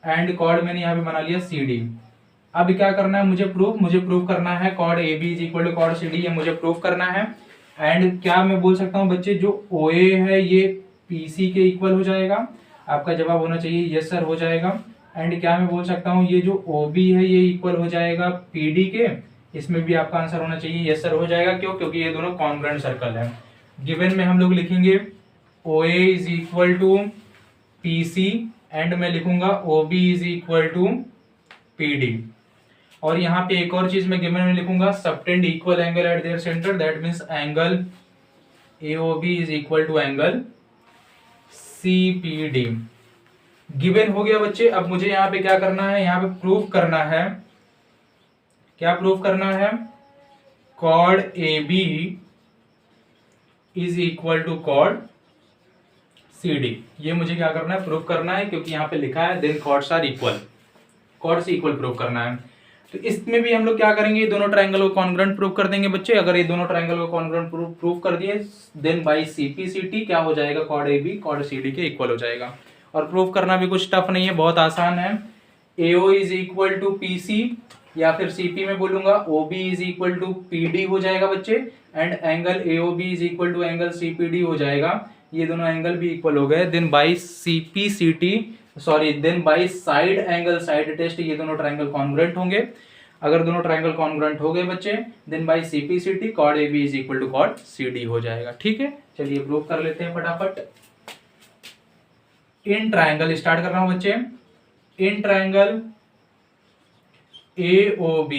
एंड कॉर्ड मैंने यहाँ पे बना लिया CD। अब क्या करना है मुझे प्रूफ करना है chord A B is equal to chord C D, ये मुझे प्रूफ करना है। एंड क्या मैं बोल सकता हूँ बच्चे, जो ओ ए है ये पी सी के इक्वल हो जाएगा। आपका जवाब होना चाहिए यस सर हो जाएगा। एंड क्या मैं बोल सकता हूँ, ये जो ओ बी है ये इक्वल हो जाएगा पी डी के, इसमें भी आपका आंसर होना चाहिए यस सर हो जाएगा। क्यों? क्योंकि ये दोनों कॉन्ग्रुएंट सर्कल है। गिवन में हम लोग लिखेंगे O A is equal to P C and मैं लिखूंगा O B is equal to P D. और यहाँ पे एक और चीज मैं गिवन में लिखूंगा, subtend equal angle at their centre, that means angle AOB is equal to angle CPD. Given हो गया बच्चे। अब मुझे यहाँ पे क्या करना है, यहाँ पे प्रूफ करना है। क्या प्रूफ करना है? Chord A B is equal to chord C D. ये मुझे क्या करना है, प्रूफ करना है, क्योंकि यहाँ पे लिखा है then chords are equal, chord से इक्वल प्रूफ करना है। तो इसमें भी हम लोग क्या करेंगे, दोनों ट्रायंगल को कॉन्ग्रुएंट प्रूफ कर देंगे बच्चे। अगर ये दोनों ट्रायंगल को कॉन्ग्रुएंट प्रूफ कर दिए देन बाय सीपीसीटी क्या हो जाएगा, chord A B chord C D के इक्वल हो जाएगा। और प्रूफ करना भी कुछ टफ नहीं है, बहुत आसान है। AO is equal to P C, या फिर सीपी में बोलूंगा O B is equal to P D हो जाएगा बच्चे। And angle AO B is equal to angle CPD हो जाएगा। ये दोनों एंगल भी इक्वल हो गए। Then by CPCT then by side angle side test ये दोनों ट्रायंगल कॉन्ग्रुएंट होंगे। अगर दोनों ट्रायंगल कॉन्ग्रुएंट हो गए बच्चे then by CPCT chord A B is equal to chord C D हो जाएगा। ठीक है, चलिए प्रूव कर लेते हैं फटाफट। इन ट्रायंगल स्टार्ट कर रहा हूं बच्चे। In triangle AOB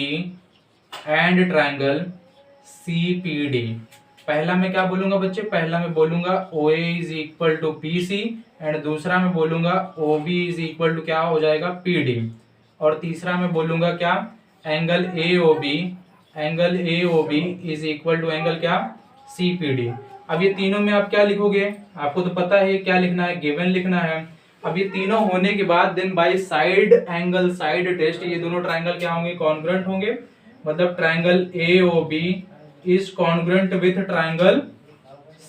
and triangle CPD, पहला मैं क्या बोलूंगा बच्चे, पहला मैं बोलूंगा OA is equal to PC and दूसरा मैं बोलूंगा OB इज इक्वल टू क्या हो जाएगा PD। और तीसरा मैं बोलूंगा क्या, angle AOB is equal to angle क्या CPD। अब ये तीनों में आप क्या लिखोगे, आपको तो पता है क्या लिखना है, गिवन लिखना है। अब ये तीनों होने के बाद then by side angle side test ये दोनों ट्रायंगल क्या होंगे, कॉन्ग्रुएंट होंगे। मतलब triangle AOB is congruent with triangle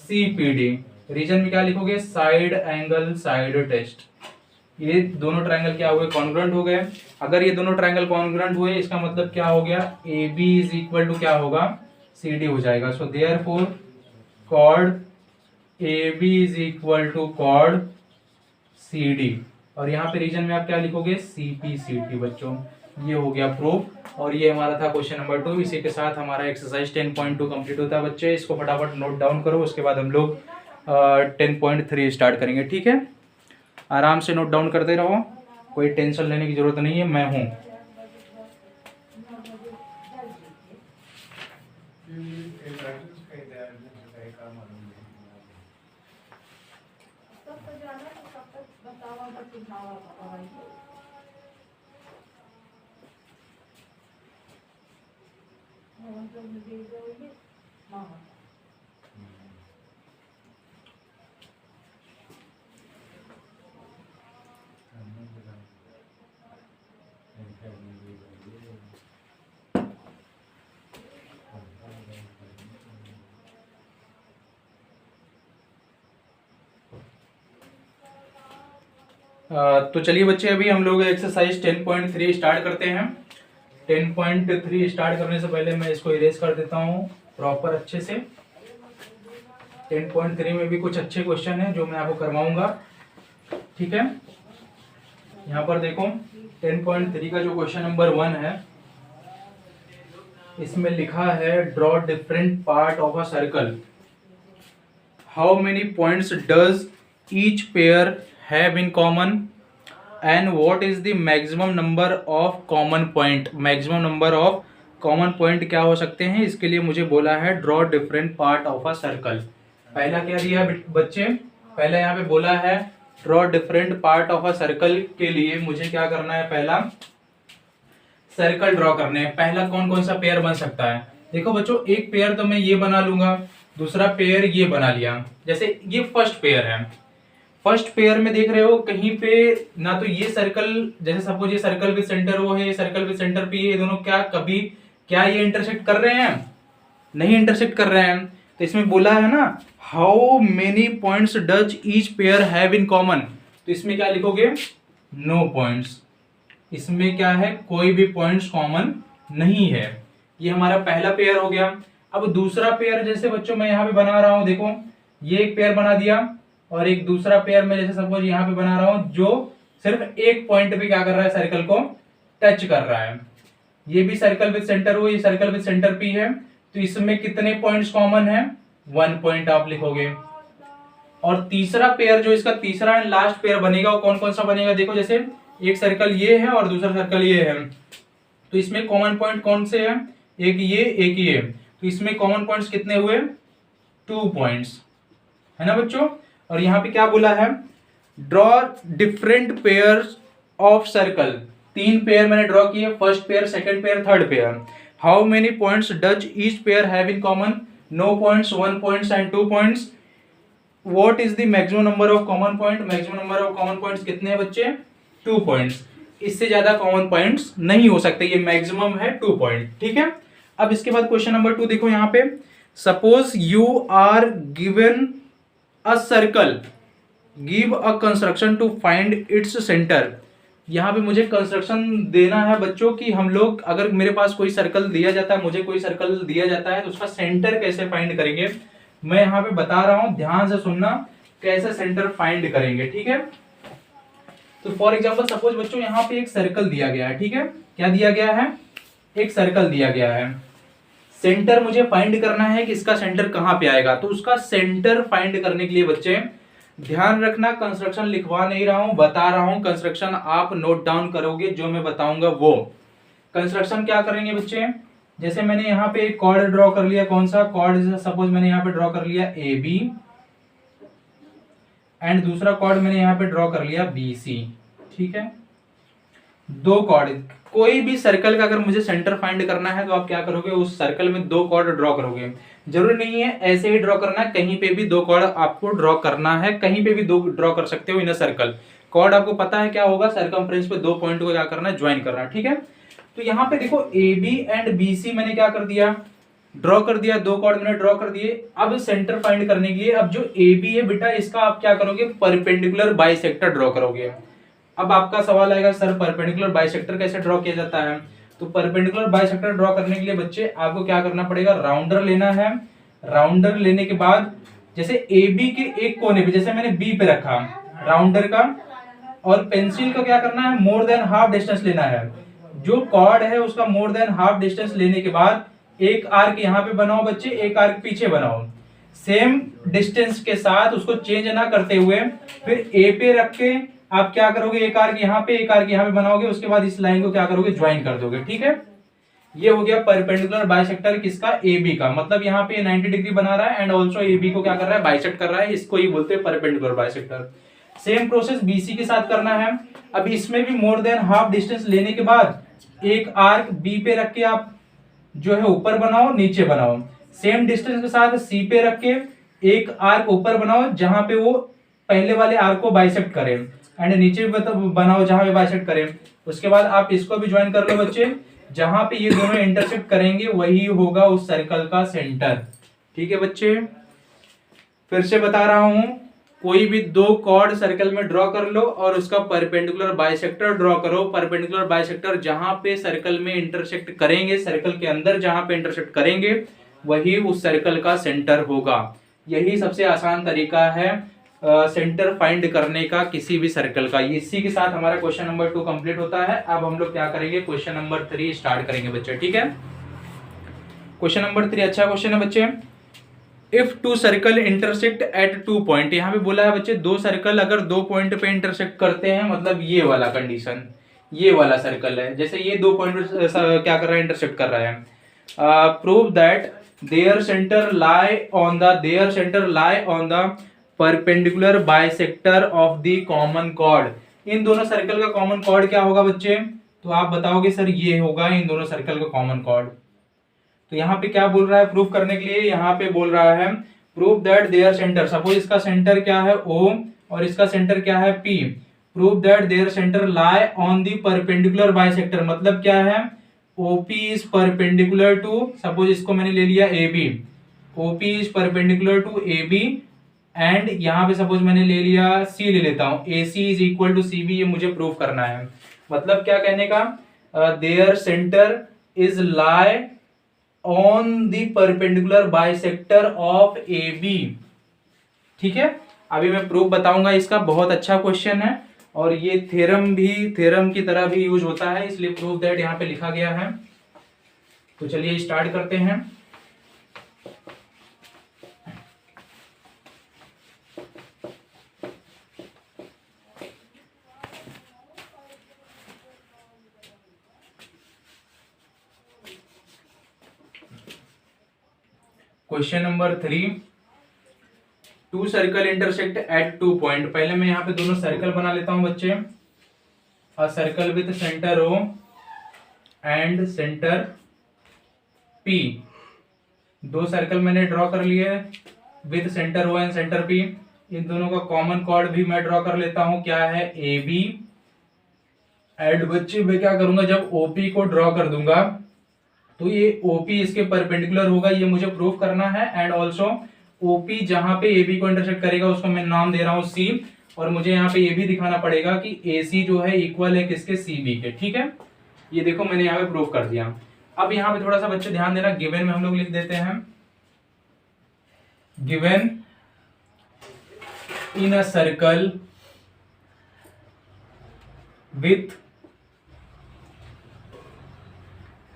CPD। Reason में क्या लिखोगे, साइड एंगल साइड टेस्ट। ये दोनों ट्रायंगल क्या हुए, कॉन्ग्रुएंट हो गए। अगर ये दोनों ट्रायंगल कॉन्ग्रुएंट हुए इसका मतलब क्या हो गया, AB इज इक्वल टू क्या होगा, CD हो जाएगा। So therefore chord AB is equal to chord CD। और यहाँ पे रीजन में आप क्या लिखोगे, CPCT बच्चों। ये हो गया प्रूफ। और ये हमारा था क्वेश्चन नंबर 2। इसी के साथ हमारा एक्सरसाइज 10.2 कंप्लीट होता है बच्चे। इसको फटाफट नोट डाउन करो, उसके बाद हम लोग 10.3 स्टार्ट करेंगे। ठीक है, आराम से नोट डाउन करते रहो, कोई टेंशन लेने की जरूरत नहीं है, मैं हूँ। तो चलिए बच्चे अभी हम लोग एक्सरसाइज 10.3 स्टार्ट करते हैं। 10.3 स्टार्ट करने से पहले मैं इसको इरेज कर देता हूँ प्रॉपर अच्छे से। 10.3 में भी कुछ अच्छे क्वेश्चन हैं जो मैं आपको करवाऊंगा। ठीक है, यहाँ पर देखो 10.3 का जो क्वेश्चन नंबर 1 है, इसमें लिखा है draw different part of a circle, how many points does each pair have in common and what is the maximum number of common point। maximum number of common point क्या हो सकते हैं, इसके लिए मुझे बोला है draw different part of a circle। पहला क्या दिया बच्चे, पहला यहाँ पे बोला है draw different part of a circle के लिए मुझे क्या करना है, पहला सर्कल ड्रॉ करने हैं। पहला कौन कौन सा पेयर बन सकता है, देखो बच्चों एक पेयर तो मैं ये बना लूंगा, दूसरा पेयर ये बना लिया। जैसे ये फर्स्ट पेयर है, फर्स्ट पेयर में देख रहे हो कहीं पे ना तो ये सर्कल, जैसे सपोज ये सर्कल विद सेंटर वो है, सर्कल विद सेंटर पी, ये दोनों क्या ये इंटरसेक्ट कर रहे हैं, नहीं इंटरसेक्ट कर रहे हैं। तो इसमें बोला है ना how many points does each pair have in common, तो इसमें क्या लिखोगे, नो पॉइंट्स। इसमें क्या है, कोई भी पॉइंट्स कॉमन नहीं है। ये हमारा पहला पेयर हो गया। अब दूसरा पेयर जैसे बच्चों मैं यहाँ पे बना रहा हूं, देखो ये एक पेयर बना दिया और एक दूसरा पेयर में जैसे सपोज यहाँ पे बना रहा हूं जो सिर्फ एक पॉइंट पे क्या कर रहा है, सर्कल को टच कर रहा है। ये भी सर्कल विद सेंटर हो, ये सर्कल विद सेंटर पी है, तो इसमें कितने पॉइंट्स कॉमन है, 1 पॉइंट आप लिखोगे। और तीसरा पेयर जो इसका तीसरा एंड लास्ट पेयर बनेगा वो कौन कौन सा बनेगा, देखो जैसे एक सर्कल ये है और दूसरा सर्कल ये है, तो इसमें कॉमन पॉइंट कौन से हैं, एक ये एक ये, तो इसमें कॉमन पॉइंट्स कितने हुए, 2 पॉइंट्स, है ना बच्चों। और यहाँ पे क्या बोला है, draw different pairs of circle, 3 pair मैंने ड्रॉ किए, first pair, second pair, third pair. How many points does each pair have in common, no points, 1 points and 2 points. What is the maximum number of common point, maximum number of common points कितने हैं बच्चे, 2 points. इससे ज्यादा common points नहीं हो सकते, ये maximum है 2 पॉइंट, ठीक है। अब इसके बाद क्वेश्चन नंबर 2 देखो यहाँ पे, suppose you are given a circle, give a construction to find its centre. यहाँ पे मुझे कंस्ट्रक्शन देना है बच्चों कि हम लोग, अगर मेरे पास कोई सर्कल दिया जाता है, मुझे कोई सर्कल दिया जाता है तो उसका सेंटर कैसे फाइंड करेंगे, मैं यहाँ पे बता रहा हूं, ध्यान से सुनना, कैसे सेंटर फाइंड करेंगे, ठीक है। तो फॉर एग्जांपल सपोज बच्चों यहाँ पे एक सर्कल दिया गया है, ठीक है, क्या दिया गया है, एक सर्कल दिया गया है, सेंटर मुझे फाइंड करना है कि इसका सेंटर कहां पे आएगा। तो उसका सेंटर फाइंड करने के लिए बच्चे ध्यान रखना, कंस्ट्रक्शन लिखवा नहीं रहा हूं, बता रहा हूं, कंस्ट्रक्शन आप नोट डाउन करोगे, जो मैं बताऊंगा वो कंस्ट्रक्शन क्या करेंगे बच्चे। जैसे मैंने यहाँ पे एक कॉर्ड ड्रॉ कर लिया, कौन सा कॉर्ड, जैसे सपोज मैंने यहाँ पे ड्रॉ कर लिया ए बी, एंड दूसरा कॉर्ड मैंने यहाँ पे ड्रॉ कर लिया बी सी, ठीक है। 2 कॉर्ड, कोई भी सर्कल का अगर मुझे सेंटर फाइंड करना है तो आप क्या करोगे, उस सर्कल में 2 कॉर्ड ड्रॉ करोगे। जरूरी नहीं है ऐसे ही ड्रॉ करना है, कहीं पे भी 2 कॉर्ड आपको ड्रॉ करना है, कहीं पे भी 2 ड्रॉ कर सकते हो इन अ सर्कल। कॉर्ड आपको पता है क्या होगा, सर्कमफ्रेंस पे 2 पॉइंट को क्या करना है, ज्वाइन करना है, ठीक है। तो यहाँ पे देखो A B and B C मैंने क्या कर दिया, ड्रॉ कर दिया, 2 कॉर्ड मैंने ड्रॉ कर दिए। अब सेंटर फाइंड करने के लिए, अब जो ए बी है बेटा, इसका आप क्या करोगे, परपेंडिकुलर बाइसेक्टर ड्रॉ करोगे। अब आपका सवाल आएगा, सर परपेंडिकुलर बाइसेक्टर कैसे ड्रॉ किया जाता है। तो परपेंडिकुलर बाइसेक्टर ड्रॉ करने के लिए बच्चे आपको क्या करना पड़ेगा, राउंडर लेना है। राउंडर लेने के बाद जैसे ए बी के एक कोने पे, जैसे मैंने बी पे रखा राउंडर का, और पेंसिल का क्या करना है, मोर देन हाफ डिस्टेंस लेना है। जो कॉर्ड है उसका मोर देन हाफ डिस्टेंस लेने के बाद एक आर्क यहाँ पे बनाओ बच्चे, एक आर्क पीछे बनाओ, सेम डिस्टेंस के साथ, उसको चेंज ना करते हुए। फिर ए पे रख के आप क्या करोगे, एक आर्क यहाँ पे, एक आर्क यहाँ पे बनाओगे, उसके बाद इस लाइन को क्या करोगे, ज्वाइन कर दोगे, ठीक है। ये हो गया परपेंडिकुलर बाइसेक्टर किसका, ए बी का, मतलब यहाँ पे 90 डिग्री बना रहा है एंड ऑल्सो ए बी को क्या कर रहा है, बाइसेक्ट कर रहा है, इसको ही बोलते हैं perpendicular bisector. Same process BC के साथ करना है। अब इसमें भी मोर देन हाफ डिस्टेंस लेने के बाद एक आर्क बी पे रख के आप जो है ऊपर बनाओ, नीचे बनाओ। सेम डिस्टेंस के साथ सी पे रख के एक आर्क ऊपर बनाओ जहां पे वो पहले वाले आर्क को बाइसेक्ट करे, एंड नीचे भी बनाओ जहां पे बाइसेक्ट करे। उसके बाद आप इसको भी ज्वाइन कर लो बच्चे, जहां पे ये दोनों इंटरसेक्ट करेंगे वही होगा उस सर्कल का सेंटर, ठीक है बच्चे। फिर से बता रहा हूं, कोई भी 2 कॉर्ड सर्कल में ड्रॉ कर लो और उसका परपेंडिकुलर बाइसेक्टर ड्रॉ करो। परपेंडिकुलर बाइसेक्टर जहां पे सर्कल में इंटरसेक्ट करेंगे, सर्कल के अंदर जहां पे इंटरसेक्ट करेंगे वही उस सर्कल का सेंटर होगा। यही सबसे आसान तरीका है सेंटर फाइंड करने का किसी भी सर्कल का। इसी के साथ हमारा क्वेश्चन नंबर 2 कंप्लीट होता है। अब हम लोग क्या करेंगे, क्वेश्चन नंबर 3 स्टार्ट करेंगे बच्चे, ठीक है। क्वेश्चन नंबर 3 अच्छा क्वेश्चन है बच्चे। If 2 circle intersect at 2 point, यहाँ पे बोला है बच्चे 2 सर्कल अगर 2 पॉइंट पे इंटरसेक्ट करते हैं, मतलब ये वाला कंडीशन, ये वाला सर्कल है, जैसे ये 2 पॉइंट क्या कर रहा है, इंटरसेक्ट कर रहा है। Prove that their centre lie on the perpendicular bisector of the common chord. इन दोनों सर्कल का कॉमन कॉर्ड क्या होगा बच्चे, तो आप बताओगे सर ये होगा इन दोनों सर्कल का कॉमन कॉर्ड। तो यहाँ पे क्या बोल रहा है प्रूफ करने के लिए, यहाँ पे बोल रहा है prove that their centre, suppose इसका सेंटर क्या है O और इसका सेंटर क्या है P। Prove that their centre lie on the perpendicular bisector, मतलब क्या है, OP is perpendicular to, suppose इसको मैंने ले लिया AB, OP is perpendicular to AB, and यहाँ पे सपोज मैंने ले लिया C ले लेता हूँ, AC is equal to CB, ये मुझे प्रूव करना है। मतलब क्या कहने का, their centre is lie on the perpendicular bisector of A B. ठीक है, अभी मैं प्रूफ बताऊंगा इसका, बहुत अच्छा क्वेश्चन है और ये थ्योरम की तरह भी यूज होता है, इसलिए प्रूफ दैट यहां पे लिखा गया है। तो चलिए स्टार्ट करते हैं। Question number 3, two circle intersect at 2 point. पहले मैं यहाँ पे दोनों सर्कल बना लेता हूं बच्चे। अ circle with centre O and centre P। दो सर्कल मैंने ड्रॉ कर लिए with centre O and centre P। इन दोनों का कॉमन कॉर्ड भी मैं ड्रॉ कर लेता हूं, क्या है, AB। एंड बच्चे मैं क्या करूंगा, जब OP को ड्रॉ कर दूंगा तो ये OP इसके परपेंडिकुलर होगा, ये मुझे प्रूफ करना है। एंड ऑल्सो OP जहां पे AB को इंटरसेक्ट करेगा उसको मैं नाम दे रहा हूं C। और मुझे यहाँ पे ये भी दिखाना पड़ेगा कि AC जो है इक्वल है किसके, CB के। ठीक है, ये देखो मैंने यहाँ पे प्रूफ कर दिया। अब यहाँ पे थोड़ा सा बच्चे ध्यान देना, गिवन में हम लोग लिख देते हैं, given in a circle with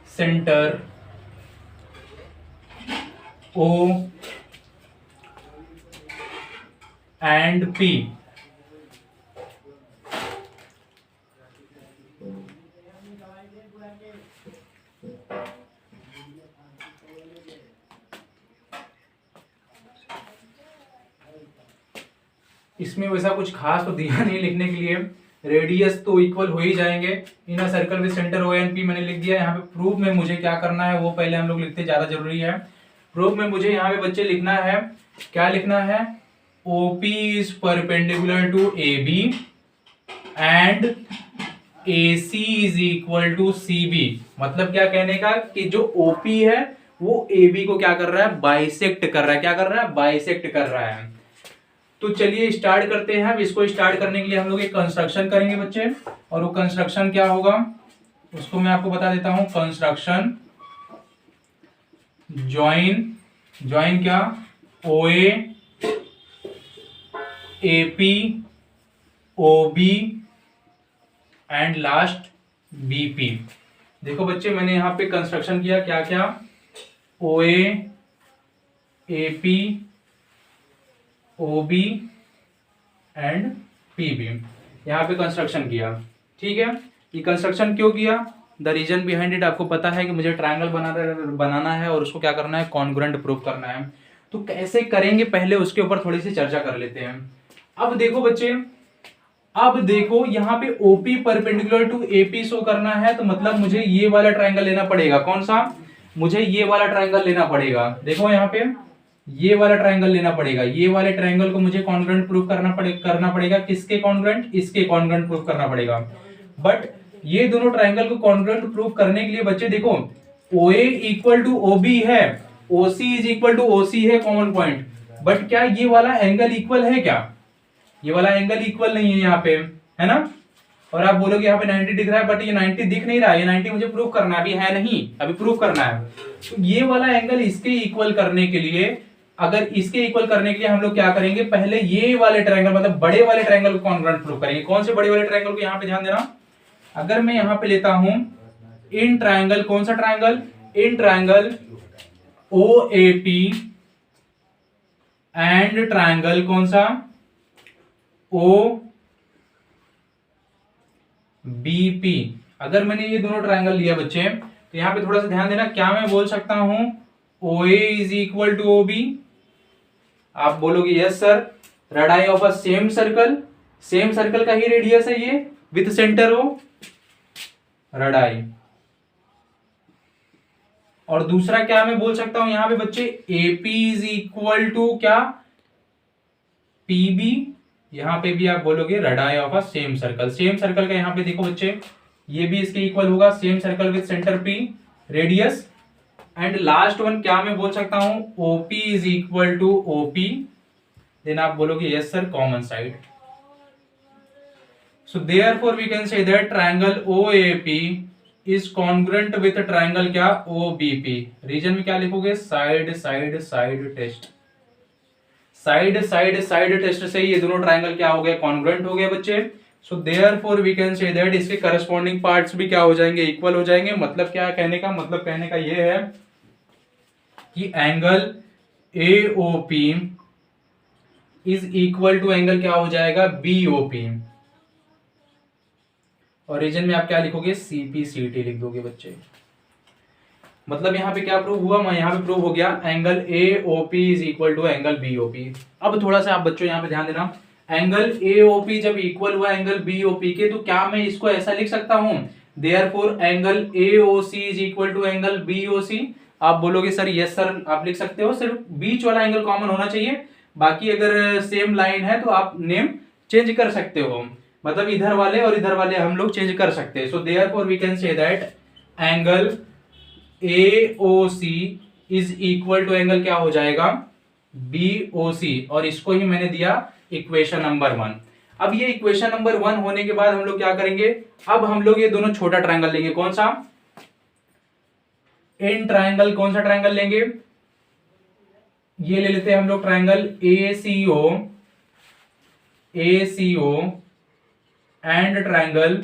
centre O and P। इसमें वैसा कुछ खास तो दिया नहीं लिखने के लिए, रेडियस तो इक्वल हो ही जाएंगे। In a circle with centre O and P मैंने लिख दिया। यहाँ पे प्रूफ में मुझे क्या करना है वो पहले हम लोग लिखते, ज्यादा जरूरी है। प्रूफ में मुझे यहाँ पे बच्चे लिखना है, क्या लिखना है, OP is perpendicular to AB and AC is equal to CB। मतलब क्या कहने का कि जो OP है वो AB को क्या कर रहा है, बाइसेक्ट कर रहा है। क्या कर रहा है, बाइसेक्ट कर रहा है। तो चलिए स्टार्ट करते हैं। अब इसको स्टार्ट करने के लिए हम लोग एक कंस्ट्रक्शन करेंगे बच्चे, और वो कंस्ट्रक्शन क्या होगा उसको मैं आपको बता देता हूं। कंस्ट्रक्शन ज्वाइन क्या, OA AP OB and last BP। देखो बच्चे मैंने यहां पे कंस्ट्रक्शन किया, क्या क्या, OA AP OB and PB, यहाँ पे कंस्ट्रक्शन किया। ठीक है, ये कंस्ट्रक्शन क्यों किया, द रीजन बिहाइंड इट आपको पता है कि मुझे ट्रायंगल बनाना है और उसको क्या करना है, कॉन्ग्रुएंट प्रूफ करना है। तो कैसे करेंगे पहले उसके ऊपर थोड़ी सी चर्चा कर लेते हैं। अब देखो बच्चे, अब देखो यहाँ पे OP perpendicular to AP show करना है, तो मतलब मुझे ये वाला ट्रायंगल लेना पड़ेगा। कौन सा, मुझे ये वाला ट्रायंगल लेना पड़ेगा। देखो यहाँ पे ये वाला ट्रायंगल लेना पड़ेगा। ये वाले ट्रायंगल को मुझे कॉन्ग्रुएंट प्रूफ करना पड़ेगा। किसके कॉन्ग्रुएंट, इसके कॉन्ग्रुएंट प्रूफ करना पड़ेगा। बट ये दोनों ट्रायंगल को कॉन्ग्रुएंट प्रूफ करने के लिए बच्चे देखो, OA इक्वल टू OB है, OC is equal to OC है कॉमन पॉइंट। बट क्या ये वाला एंगल इक्वल है, क्या ये वाला एंगल इक्वल नहीं है यहाँ पे, है ना। और आप बोलोगे यहाँ पे 90 दिख रहा है, बट ये 90 दिख नहीं रहा है, ये 90 मुझे प्रूफ करना है, अभी है नहीं, अभी प्रूफ करना है। तो ये वाला एंगल इसके इक्वल करने के लिए, अगर इसके इक्वल करने के लिए हम लोग क्या करेंगे, पहले ये वाले ट्रायंगल मतलब बड़े वाले ट्रायंगल को कॉन्ग्रुएंट प्रूफ करेंगे। कौन से बड़े वाले ट्रायंगल को, यहाँ पे ध्यान देना। अगर मैं यहाँ पे लेता हूं इन ट्रायंगल, कौन सा triangle, in triangle OAP and triangle कौन सा, OBP। अगर मैंने ये दोनों ट्रायंगल लिया बच्चे, तो यहां पे थोड़ा सा ध्यान देना, क्या मैं बोल सकता हूं, OA is equal to OB। आप बोलोगे yes sir, radii of a same circle का ही रेडियस है ये विथ सेंटर O, रेडाई। और दूसरा क्या मैं बोल सकता हूं यहां पे बच्चे, AP इज इक्वल टू क्या, PB। यहां पे भी आप बोलोगे radii of a same circle का यहां पे देखो बच्चे, ये भी इसके इक्वल होगा, same circle with centre P, radius. And last one क्या मैं बोल सकता हूं, OP is equal to OP। Then आप बोलोगे yes sir, common side. So therefore we can say that triangle OAP is congruent with triangle क्या OBP। Reason में क्या लिखोगे, side side side test. Side side side test से ये दोनों triangle क्या हो गए, कॉन्ग्रुएंट हो गए बच्चे। So therefore we can say that इसके करस्पॉन्डिंग पार्ट्स भी क्या हो जाएंगे, इक्वल हो जाएंगे। मतलब क्या कहने का, मतलब कहने का ये है कि angle AOP is equal to angle क्या हो जाएगा BOP। और रीजन में आप क्या लिखोगे, CPCT लिख दोगे बच्चे। मतलब यहाँ पे क्या प्रूव हुआ, मैं यहाँ पे प्रूव हो गया angle AOP is equal to angle BOP। अब थोड़ा सा आप बच्चों यहाँ पे ध्यान देना, एंगल AOP जब इक्वल हुआ एंगल BOP के, तो क्या मैं इसको ऐसा लिख सकता हूं, therefore angle AOC is equal to angle BOC। आप बोलोगे सर यस सर, आप लिख सकते हो, सिर्फ बीच वाला एंगल कॉमन होना चाहिए, बाकी अगर सेम लाइन है तो आप नेम चेंज कर सकते हो, मतलब इधर वाले और इधर वाले हम लोग चेंज कर सकते हैं। So therefore we can say that angle AOC is equal to angle क्या हो जाएगा BOC, और इसको ही मैंने दिया इक्वेशन नंबर 1। अब ये इक्वेशन नंबर 1 होने के बाद हम लोग क्या करेंगे, अब हम लोग ये दोनों छोटा ट्रायंगल लेंगे। कौन सा, इन ट्रायंगल। कौन सा ट्रायंगल लेंगे, ये ले लेते हैं हम लोग triangle ACO and triangle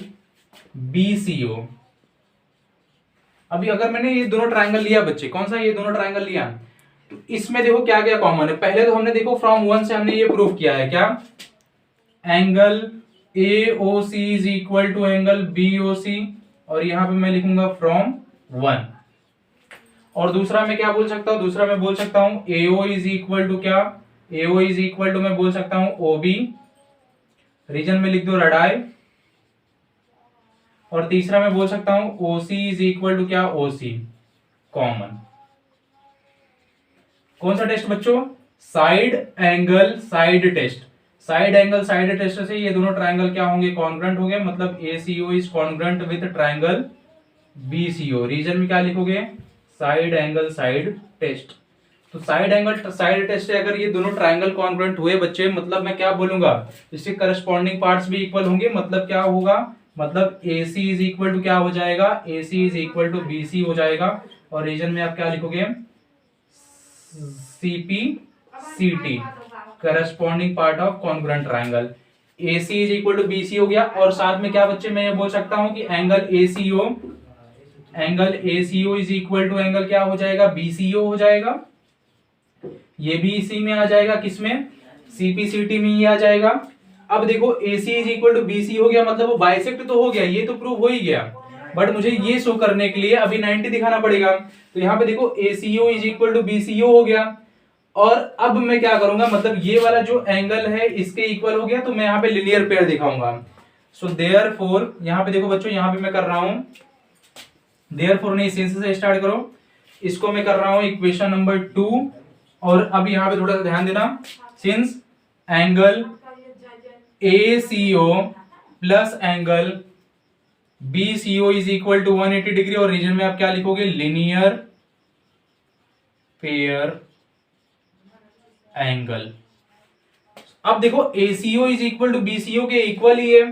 BCO। अभी अगर मैंने ये दोनों ट्रायंगल लिया बच्चे, कौन सा, ये दोनों ट्रायंगल लिया, तो इसमें देखो क्या क्या कॉमन है। पहले तो हमने देखो फ्रॉम 1 से हमने ये प्रूव किया है, क्या, angle AOC is equal to angle BOC, और यहां पे मैं लिखूंगा फ्रॉम 1। और दूसरा मैं क्या बोल सकता हूं, दूसरा मैं बोल सकता हूं AO इज इक्वल टू क्या, AO इज इक्वल टू मैं बोल सकता हूं OB, रीजन में लिख दो रेडाई। और तीसरा मैं बोल सकता हूं OC इज इक्वल टू क्या OC कॉमन। कौन सा टेस्ट बच्चों, side angle side test. Side angle side test से ये दोनों ट्रायंगल क्या होंगे, कॉन्ग्रुएंट होंगे, मतलब ACO is congruent with triangle BCO। Reason में क्या लिखोगे, साइड एंगल साइड टेस्ट। तो साइड एंगल साइड टेस्ट से अगर ये दोनों ट्रायंगल कॉन्ग्रुएंट हुए बच्चे, मतलब मैं क्या बोलूंगा, इसके करस्पॉन्डिंग पार्ट्स भी इक्वल होंगे। मतलब क्या होगा, मतलब AC इज इक्वल टू क्या हो जाएगा, AC is equal to BC हो जाएगा। और रीजन में आप क्या लिखोगे, CPCT corresponding part of congruent triangle. AC is equal to BC हो गया। और साथ में क्या बच्चे मैं ये बोल सकता हूं कि angle ACO is equal to angle क्या हो जाएगा, BCO हो जाएगा। ये भी इसी में आ जाएगा, किसमें, CPCT में ही आ जाएगा। अब देखो AC is equal to BC हो गया, मतलब वो बाइसेक्ट तो हो गया, ये तो प्रूव हो ही गया, बट मुझे ये शो करने के लिए अभी 90 दिखाना पड़ेगा। तो यहाँ पे देखो ACO is equal to BCO हो गया। और अब मैं क्या करूंगा, मतलब ये वाला जो एंगल है इसके इक्वल हो गया, तो मैं यहाँ पे लिनियर पेयर दिखाऊंगा। सो देयरफॉर यहाँ पे देखो बच्चों, यहाँ पे मैं कर रहा हूं, देयरफॉर नहीं, सिंस से स्टार्ट करो, इसको मैं कर रहा हूं इक्वेशन नंबर 2। और अब यहाँ पे थोड़ा सा ध्यान देना, since angle ACO plus angle BCO is equal to 180 degree, और रीजन में आप क्या लिखोगे, लिनियर पेयर एंगल। अब देखो ACO is equal to BCO के इक्वल ही है,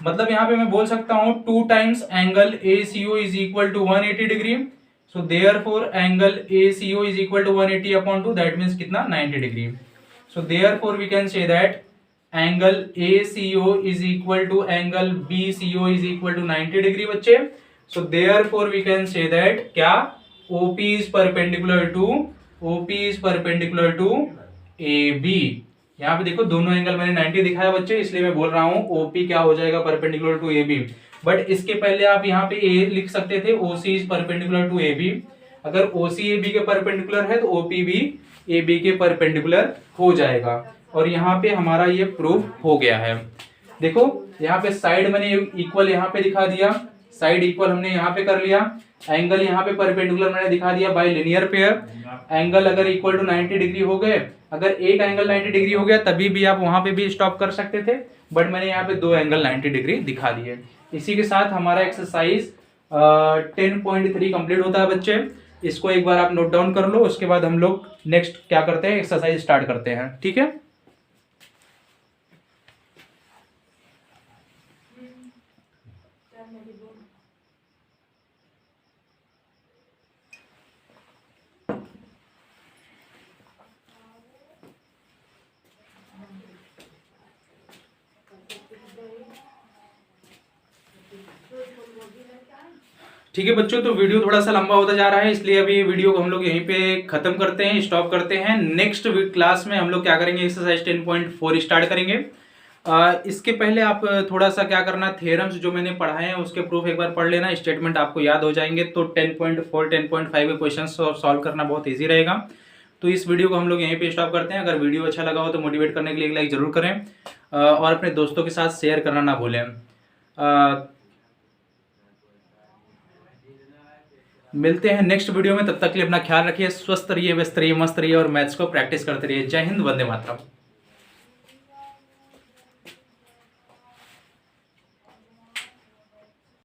मतलब यहां पे मैं बोल सकता हूं 2 times angle ACO is equal to 180 degree. So therefore angle ACO is equal to 180 upon 2, that means कितना, 90 degree. So therefore we can say that angle ACO is equal to angle BCO is equal to 90 degree बच्चे। So therefore we can say that क्या, OP is perpendicular to AB। यहाँ पे देखो दोनों angle मैंने 90 दिखाया बच्चे, इसलिए मैं बोल रहा हूं OP क्या हो जाएगा, परपेंडिकुलर टू AB। बट इसके पहले आप यहाँ पे A लिख सकते थे, OC is perpendicular to AB। अगर OC AB के परपेंडिकुलर है तो OP भी AB के परपेंडिकुलर हो जाएगा। और यहाँ पे हमारा ये प्रूफ हो गया है। देखो यहाँ पे साइड मैंने इक्वल यहाँ पे दिखा दिया, साइड इक्वल हमने यहाँ पे कर लिया, एंगल यहाँ पे परपेंडिकुलर मैंने दिखा दिया बाय लिनियर पेयर। एंगल अगर इक्वल टू 90 डिग्री हो गए, अगर एक एंगल 90 डिग्री हो गया तभी भी आप वहां पे भी स्टॉप कर सकते थे, बट मैंने यहाँ पे 2 एंगल 90 डिग्री दिखा दिए। इसी के साथ हमारा एक्सरसाइज 10.3 कंप्लीट होता है बच्चे। इसको एक बार आप नोट डाउन कर लो, उसके बाद हम लोग नेक्स्ट क्या करते हैं, एक्सरसाइज स्टार्ट करते हैं, ठीक है। ठीक है बच्चों, तो वीडियो थोड़ा सा लंबा होता जा रहा है, इसलिए अभी वीडियो को हम लोग यहीं पे खत्म करते हैं, स्टॉप करते हैं। नेक्स्ट क्लास में हम लोग क्या करेंगे, एक्सरसाइज 10.4 स्टार्ट करेंगे। इसके पहले आप थोड़ा सा क्या करना, थ्योरम्स जो मैंने पढ़ाए हैं उसके प्रूफ एक बार पढ़ लेना, स्टेटमेंट आपको याद हो जाएंगे, तो 10.4 10.5 के क्वेश्चन सॉल्व करना बहुत ईजी रहेगा। तो इस वीडियो को हम लोग यहीं पे स्टॉप करते हैं। अगर वीडियो अच्छा लगा हो तो मोटिवेट करने के लिए एक लाइक जरूर करें, और अपने दोस्तों के साथ शेयर करना ना भूलें। मिलते हैं नेक्स्ट वीडियो में, तब तक के लिए अपना ख्याल रखिए, स्वस्थ रहिए, व्यस्त रहिए, मस्त रहिए और मैथ्स को प्रैक्टिस करते रहिए। जय हिंद, वंदे मातरम।